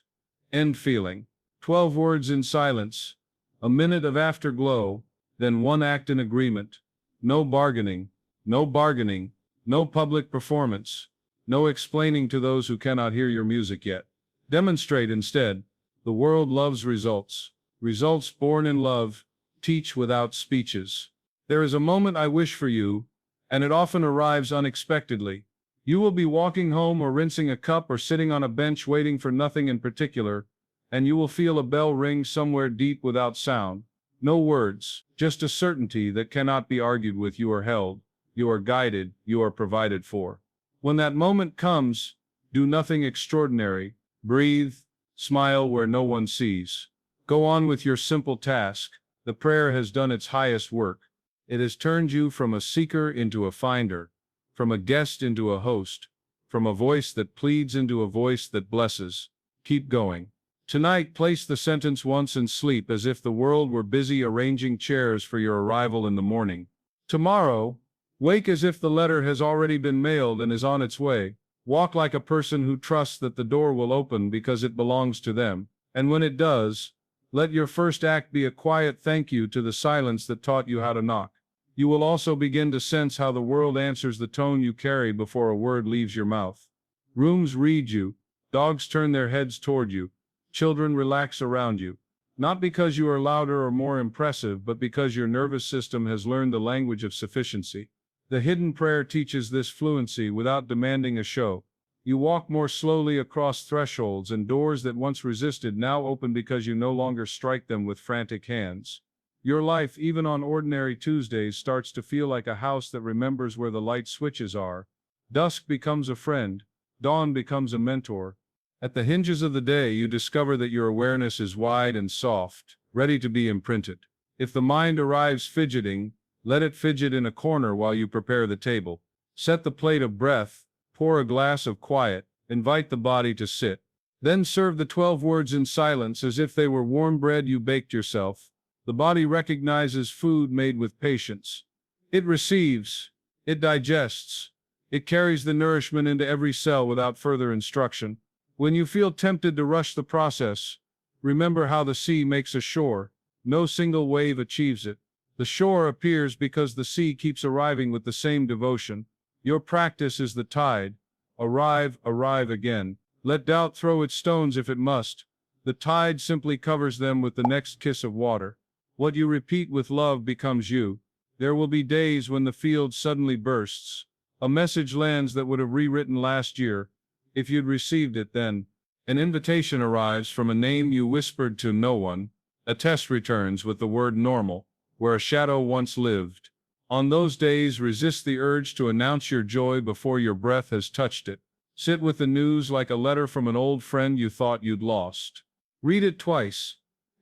end feeling. 12 words in silence, a minute of afterglow, then one act in agreement. No bargaining, no bargaining, no public performance, no explaining to those who cannot hear your music yet. Demonstrate instead. The world loves results. Results born in love, teach without speeches. There is a moment I wish for you, and it often arrives unexpectedly. You will be walking home or rinsing a cup or sitting on a bench waiting for nothing in particular, and you will feel a bell ring somewhere deep without sound. No words, just a certainty that cannot be argued with. You are held, you are guided, you are provided for. When that moment comes, do nothing extraordinary. Breathe, smile where no one sees. Go on with your simple task. The prayer has done its highest work. It has turned you from a seeker into a finder, from a guest into a host, from a voice that pleads into a voice that blesses. Keep going. Tonight, place the sentence once and sleep as if the world were busy arranging chairs for your arrival in the morning. Tomorrow, wake as if the letter has already been mailed and is on its way. Walk like a person who trusts that the door will open because it belongs to them. And when it does, let your first act be a quiet thank you to the silence that taught you how to knock. You will also begin to sense how the world answers the tone you carry before a word leaves your mouth. Rooms read you, dogs turn their heads toward you, children relax around you. Not because you are louder or more impressive, but because your nervous system has learned the language of sufficiency. The hidden prayer teaches this fluency without demanding a show. You walk more slowly across thresholds, and doors that once resisted now open because you no longer strike them with frantic hands. Your life, even on ordinary Tuesdays, starts to feel like a house that remembers where the light switches are. Dusk becomes a friend. Dawn becomes a mentor. At the hinges of the day, you discover that your awareness is wide and soft, ready to be imprinted. If the mind arrives fidgeting, let it fidget in a corner while you prepare the table. Set the plate of breath, pour a glass of quiet, invite the body to sit. Then serve the 12 words in silence as if they were warm bread you baked yourself. The body recognizes food made with patience. It receives, it digests, it carries the nourishment into every cell without further instruction. When you feel tempted to rush the process, remember how the sea makes a shore. No single wave achieves it. The shore appears because the sea keeps arriving with the same devotion. Your practice is the tide. Arrive, arrive again. Let doubt throw its stones if it must. The tide simply covers them with the next kiss of water. What you repeat with love becomes you. There will be days when the field suddenly bursts. A message lands that would have rewritten last year, if you'd received it then. An invitation arrives from a name you whispered to no one. A test returns with the word normal, where a shadow once lived. On those days, resist the urge to announce your joy before your breath has touched it. Sit with the news like a letter from an old friend you thought you'd lost. Read it twice.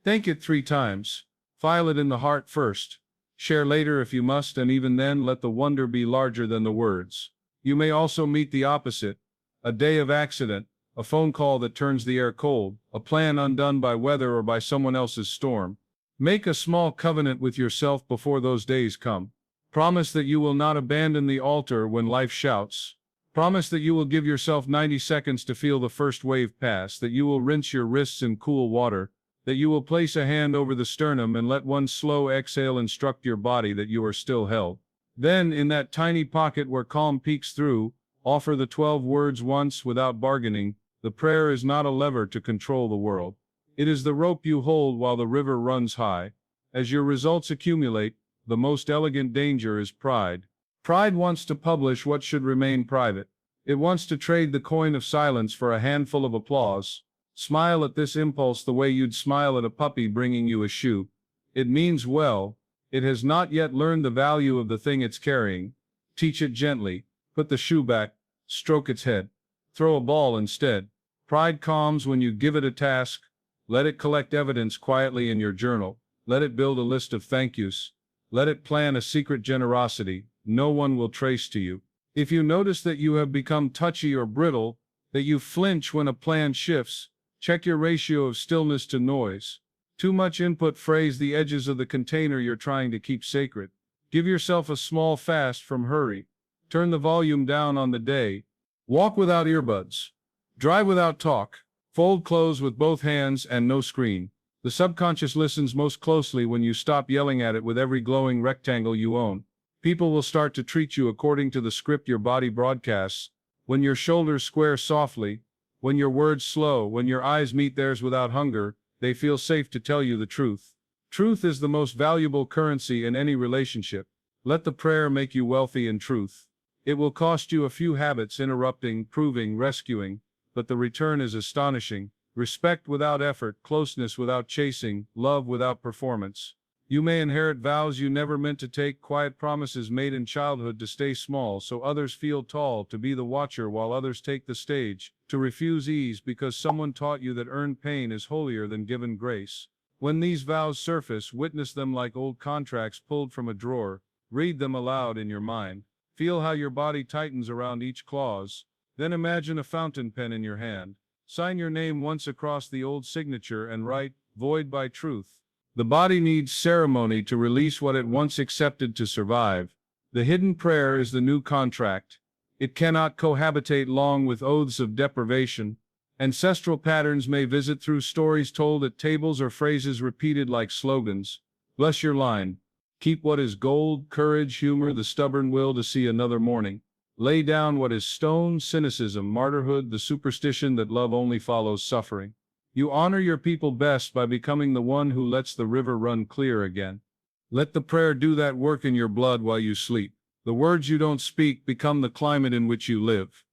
Thank it 3 times. File it in the heart first. Share later if you must, and even then let the wonder be larger than the words. You may also meet the opposite. A day of accident, a phone call that turns the air cold, a plan undone by weather or by someone else's storm. Make a small covenant with yourself before those days come. Promise that you will not abandon the altar when life shouts. Promise that you will give yourself 90 seconds to feel the first wave pass, that you will rinse your wrists in cool water, that you will place a hand over the sternum and let one slow exhale instruct your body that you are still held. Then, in that tiny pocket where calm peeks through, offer the 12 words once without bargaining. The prayer is not a lever to control the world. It is the rope you hold while the river runs high. As your results accumulate, the most elegant danger is pride. Pride wants to publish what should remain private. It wants to trade the coin of silence for a handful of applause. Smile at this impulse the way you'd smile at a puppy bringing you a shoe. It means well. It has not yet learned the value of the thing it's carrying. Teach it gently. Put the shoe back. Stroke its head. Throw a ball instead. Pride calms when you give it a task. Let it collect evidence quietly in your journal. Let it build a list of thank yous. Let it plan a secret generosity no one will trace to you. If you notice that you have become touchy or brittle, that you flinch when a plan shifts, check your ratio of stillness to noise. Too much input frays the edges of the container you're trying to keep sacred. Give yourself a small fast from hurry. Turn the volume down on the day. Walk without earbuds. Drive without talk. Fold clothes with both hands and no screen. The subconscious listens most closely when you stop yelling at it with every glowing rectangle you own. People will start to treat you according to the script your body broadcasts. When your shoulders square softly, when your words slow, when your eyes meet theirs without hunger, they feel safe to tell you the truth. Truth is the most valuable currency in any relationship. Let the prayer make you wealthy in truth. It will cost you a few habits, interrupting, proving, rescuing, but the return is astonishing. Respect without effort, closeness without chasing, love without performance. You may inherit vows you never meant to take, quiet promises made in childhood to stay small so others feel tall, to be the watcher while others take the stage, to refuse ease because someone taught you that earned pain is holier than given grace. When these vows surface, witness them like old contracts pulled from a drawer. Read them aloud in your mind. Feel how your body tightens around each clause. Then imagine a fountain pen in your hand. Sign your name once across the old signature and write, void by truth. The body needs ceremony to release what it once accepted to survive. The hidden prayer is the new contract. It cannot cohabitate long with oaths of deprivation. Ancestral patterns may visit through stories told at tables or phrases repeated like slogans. Bless your line. Keep what is gold, courage, humor, the stubborn will to see another morning. Lay down what is stone, cynicism, martyrhood, the superstition that love only follows suffering. You honor your people best by becoming the one who lets the river run clear again. Let the prayer do that work in your blood while you sleep. The words you don't speak become the climate in which you live.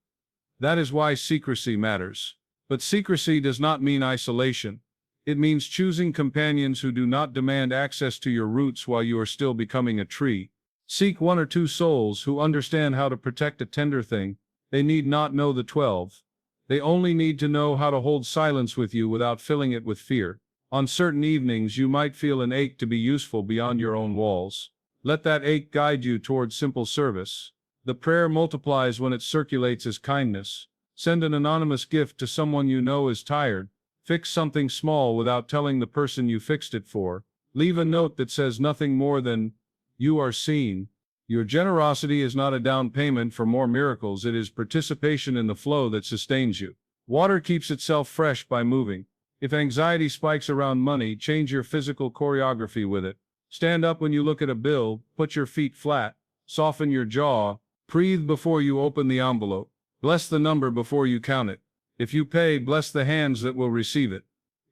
That is why secrecy matters. But secrecy does not mean isolation. It means choosing companions who do not demand access to your roots while you are still becoming a tree. Seek 1 or 2 souls who understand how to protect a tender thing. They need not know the 12. They only need to know how to hold silence with you without filling it with fear. On certain evenings you might feel an ache to be useful beyond your own walls. Let that ache guide you toward simple service. The prayer multiplies when it circulates as kindness. Send an anonymous gift to someone you know is tired. Fix something small without telling the person you fixed it for. Leave a note that says nothing more than, "You are seen." Your generosity is not a down payment for more miracles, it is participation in the flow that sustains you. Water keeps itself fresh by moving. If anxiety spikes around money, change your physical choreography with it. Stand up when you look at a bill, put your feet flat, soften your jaw, breathe before you open the envelope. Bless the number before you count it. If you pay, bless the hands that will receive it.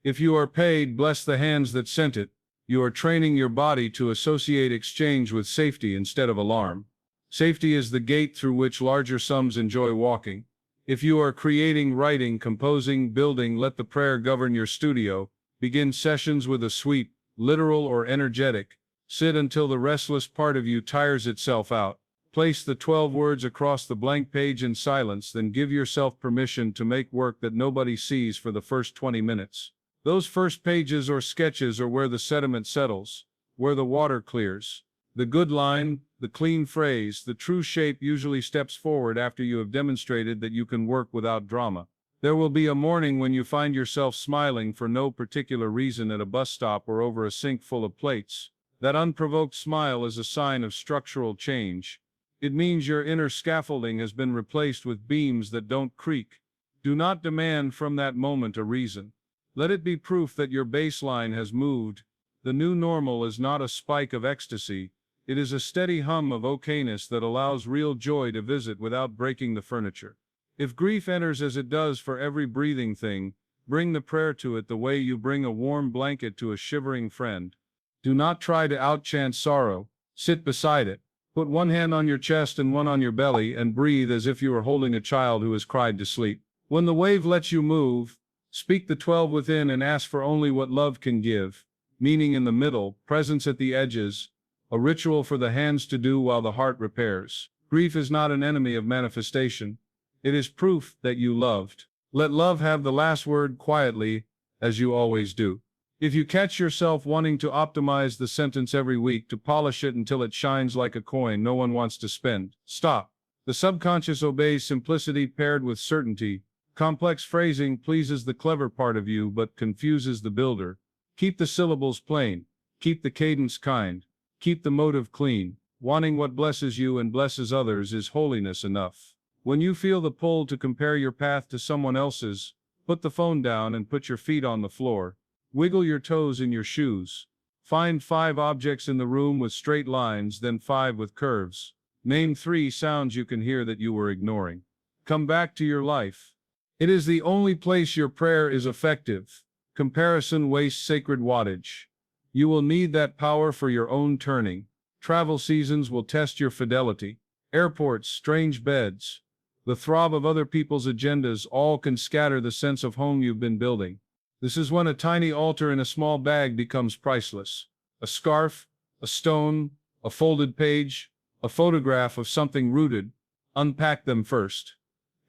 If you are paid, bless the hands that sent it. You are training your body to associate exchange with safety instead of alarm. Safety is the gate through which larger sums enjoy walking. If you are creating, writing, composing, building, let the prayer govern your studio. Begin sessions with a sweep, literal or energetic. Sit until the restless part of you tires itself out. Place the 12 words across the blank page in silence, then give yourself permission to make work that nobody sees for the first 20 minutes. Those first pages or sketches are where the sediment settles, where the water clears. The good line, the clean phrase, the true shape usually steps forward after you have demonstrated that you can work without drama. There will be a morning when you find yourself smiling for no particular reason at a bus stop or over a sink full of plates. That unprovoked smile is a sign of structural change. It means your inner scaffolding has been replaced with beams that don't creak. Do not demand from that moment a reason. Let it be proof that your baseline has moved. The new normal is not a spike of ecstasy. It is a steady hum of okayness that allows real joy to visit without breaking the furniture. If grief enters as it does for every breathing thing, bring the prayer to it the way you bring a warm blanket to a shivering friend. Do not try to outchant sorrow. Sit beside it. Put one hand on your chest and one on your belly and breathe as if you were holding a child who has cried to sleep. When the wave lets you move, speak the 12 within and ask for only what love can give. Meaning in the middle, presence at the edges, a ritual for the hands to do while the heart repairs. Grief is not an enemy of manifestation. It is proof that you loved. Let love have the last word quietly, as you always do. If you catch yourself wanting to optimize the sentence every week to polish it until it shines like a coin no one wants to spend, stop. The subconscious obeys simplicity paired with certainty. Complex phrasing pleases the clever part of you but confuses the builder. Keep the syllables plain. Keep the cadence kind. Keep the motive clean. Wanting what blesses you and blesses others is holiness enough. When you feel the pull to compare your path to someone else's, put the phone down and put your feet on the floor. Wiggle your toes in your shoes. Find 5 objects in the room with straight lines, then 5 with curves. Name 3 sounds you can hear that you were ignoring. Come back to your life. It is the only place your prayer is effective. Comparison wastes sacred wattage. You will need that power for your own turning. Travel seasons will test your fidelity. Airports, strange beds, the throb of other people's agendas all can scatter the sense of home you've been building. This is when a tiny altar in a small bag becomes priceless. A scarf, a stone, a folded page, a photograph of something rooted. Unpack them first.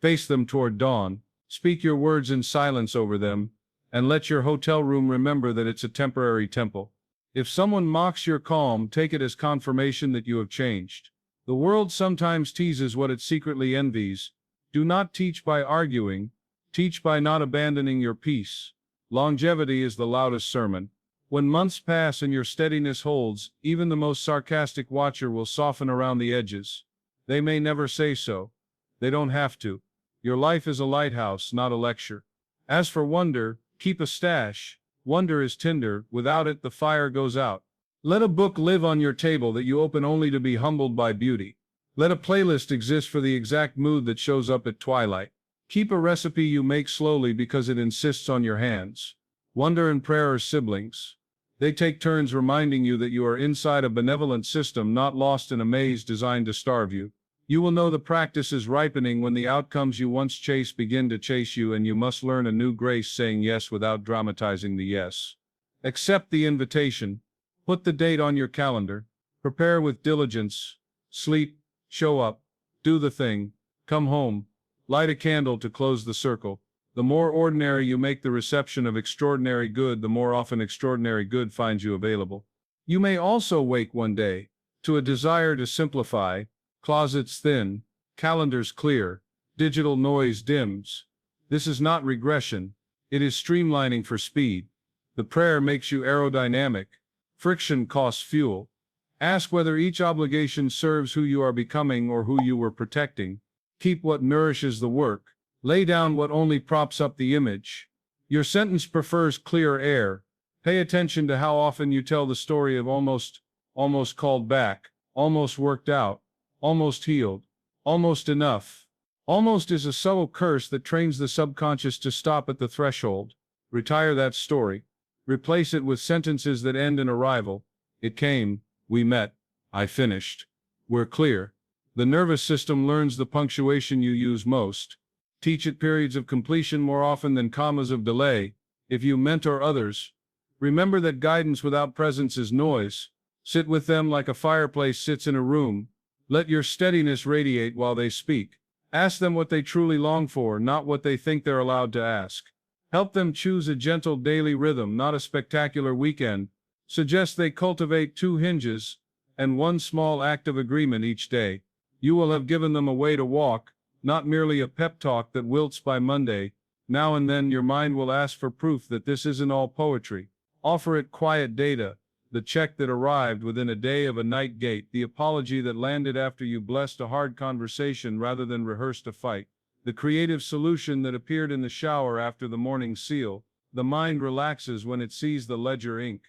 Face them toward dawn. Speak your words in silence over them, and let your hotel room remember that it's a temporary temple. If someone mocks your calm, take it as confirmation that you have changed. The world sometimes teases what it secretly envies. Do not teach by arguing. Teach by not abandoning your peace. Longevity is the loudest sermon. When months pass and your steadiness holds, even the most sarcastic watcher will soften around the edges. They may never say so. They don't have to. Your life is a lighthouse, not a lecture. As for wonder, keep a stash. Wonder is tinder. Without it, the fire goes out. Let a book live on your table that you open only to be humbled by beauty. Let a playlist exist for the exact mood that shows up at twilight. Keep a recipe you make slowly because it insists on your hands. Wonder and prayer are siblings. They take turns reminding you that you are inside a benevolent system, not lost in a maze designed to starve you. You will know the practice is ripening when the outcomes you once chased begin to chase you, and you must learn a new grace saying yes without dramatizing the yes. Accept the invitation. Put the date on your calendar. Prepare with diligence. Sleep. Show up. Do the thing. Come home. Light a candle to close the circle. The more ordinary you make the reception of extraordinary good, the more often extraordinary good finds you available. You may also wake one day to a desire to simplify. Closets thin, calendars clear, digital noise dims. This is not regression. It is streamlining for speed. The prayer makes you aerodynamic. Friction costs fuel. Ask whether each obligation serves who you are becoming or who you were protecting. Keep what nourishes the work. Lay down what only props up the image. Your sentence prefers clear air. Pay attention to how often you tell the story of almost called back, almost worked out, almost healed, almost enough. Almost is a subtle curse that trains the subconscious to stop at the threshold. Retire that story. Replace it with sentences that end in arrival. It came, we met, I finished. We're clear. The nervous system learns the punctuation you use most. Teach it periods of completion more often than commas of delay. If you mentor others, remember that guidance without presence is noise. Sit with them like a fireplace sits in a room. Let your steadiness radiate while they speak. Ask them what they truly long for, not what they think they're allowed to ask. Help them choose a gentle daily rhythm, not a spectacular weekend. Suggest they cultivate 2 hinges and 1 small act of agreement each day. You will have given them a way to walk, not merely a pep talk that wilts by Monday. Now and then your mind will ask for proof that this isn't all poetry. Offer it quiet data. the check that arrived within a day of a night gate, the apology that landed after you blessed a hard conversation rather than rehearsed a fight, the creative solution that appeared in the shower after the morning seal. The mind relaxes when it sees the ledger ink.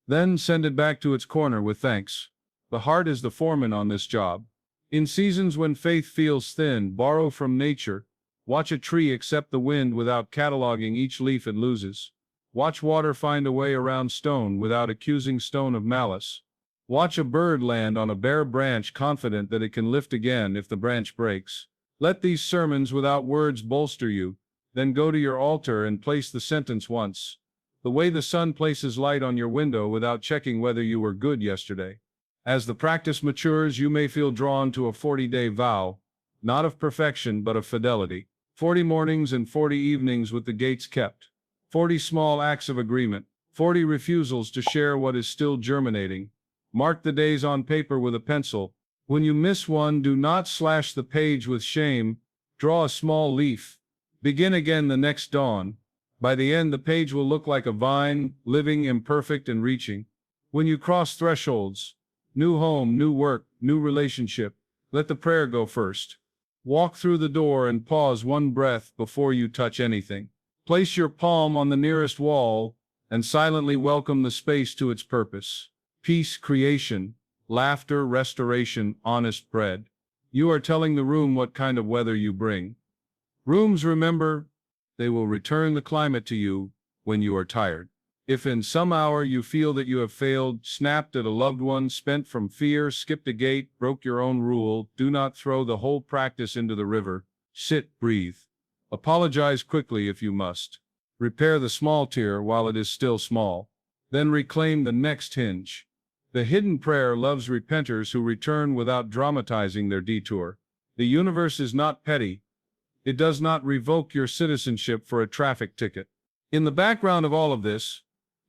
Then send it back to its corner with thanks. The heart is the foreman on this job. In seasons when faith feels thin, borrow from nature. Watch a tree accept the wind without cataloging each leaf it loses. Watch water find a way around stone without accusing stone of malice. Watch a bird land on a bare branch confident that it can lift again if the branch breaks. Let these sermons without words bolster you, then go to your altar and place the sentence once. The way the sun places light on your window without checking whether you were good yesterday. As the practice matures, you may feel drawn to a 40-day vow, not of perfection but of fidelity. 40 mornings and 40 evenings with the gates kept. 40 small acts of agreement. 40 refusals to share what is still germinating. Mark the days on paper with a pencil. When you miss one, do not slash the page with shame. Draw a small leaf. Begin again the next dawn. By the end, the page will look like a vine, living, imperfect, and reaching. When you cross thresholds, new home, new work, new relationship, let the prayer go first. Walk through the door and pause one breath before you touch anything. Place your palm on the nearest wall and silently welcome the space to its purpose. Peace, creation, laughter, restoration, honest bread. You are telling the room what kind of weather you bring. Rooms, remember, they will return the climate to you when you are tired. If in some hour you feel that you have failed, snapped at a loved one, spent from fear, skipped a gate, broke your own rule, do not throw the whole practice into the river. Sit, breathe. Apologize quickly if you must. Repair the small tear while it is still small. Then reclaim the next hinge. The hidden prayer loves repenters who return without dramatizing their detour. The universe is not petty. It does not revoke your citizenship for a traffic ticket. In the background of all of this,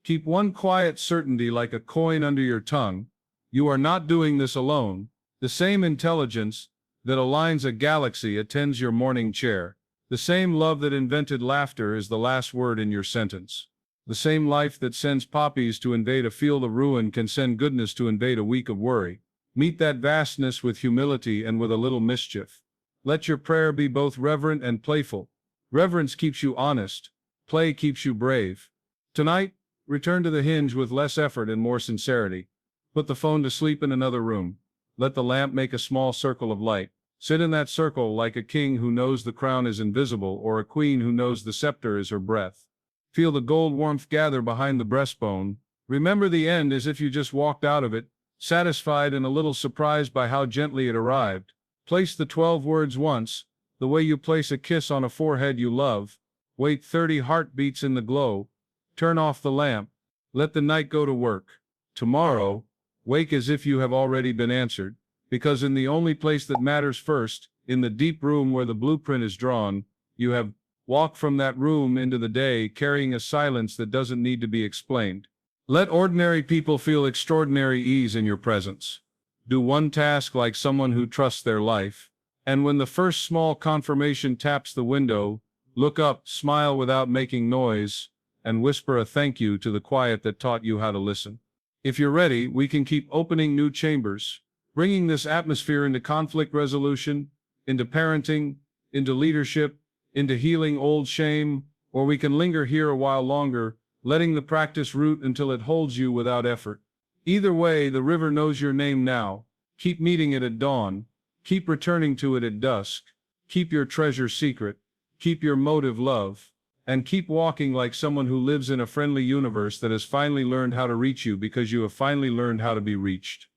keep one quiet certainty like a coin under your tongue. You are not doing this alone. The same intelligence that aligns a galaxy attends your morning chair. The same love that invented laughter is the last word in your sentence. The same life that sends poppies to invade a field of ruin can send goodness to invade a week of worry. Meet that vastness with humility and with a little mischief. Let your prayer be both reverent and playful. Reverence keeps you honest. Play keeps you brave. Tonight, return to the hinge with less effort and more sincerity. Put the phone to sleep in another room. Let the lamp make a small circle of light. Sit in that circle like a king who knows the crown is invisible or a queen who knows the scepter is her breath. Feel the gold warmth gather behind the breastbone. Remember the end as if you just walked out of it, satisfied and a little surprised by how gently it arrived. Place the 12 words once, the way you place a kiss on a forehead you love. Wait 30 heartbeats in the glow. Turn off the lamp. Let the night go to work. Tomorrow, wake as if you have already been answered, because in the only place that matters first, in the deep room where the blueprint is drawn, you have walked from that room into the day carrying a silence that doesn't need to be explained. Let ordinary people feel extraordinary ease in your presence. Do one task like someone who trusts their life, and when the first small confirmation taps the window, look up, smile without making noise, and whisper a thank you to the quiet that taught you how to listen. If you're ready, we can keep opening new chambers, bringing this atmosphere into conflict resolution, into parenting, into leadership, into healing old shame, or we can linger here a while longer, letting the practice root until it holds you without effort. Either way, the river knows your name now. Keep meeting it at dawn. Keep returning to it at dusk. Keep your treasure secret. Keep your motive love. And keep walking like someone who lives in a friendly universe that has finally learned how to reach you because you have finally learned how to be reached.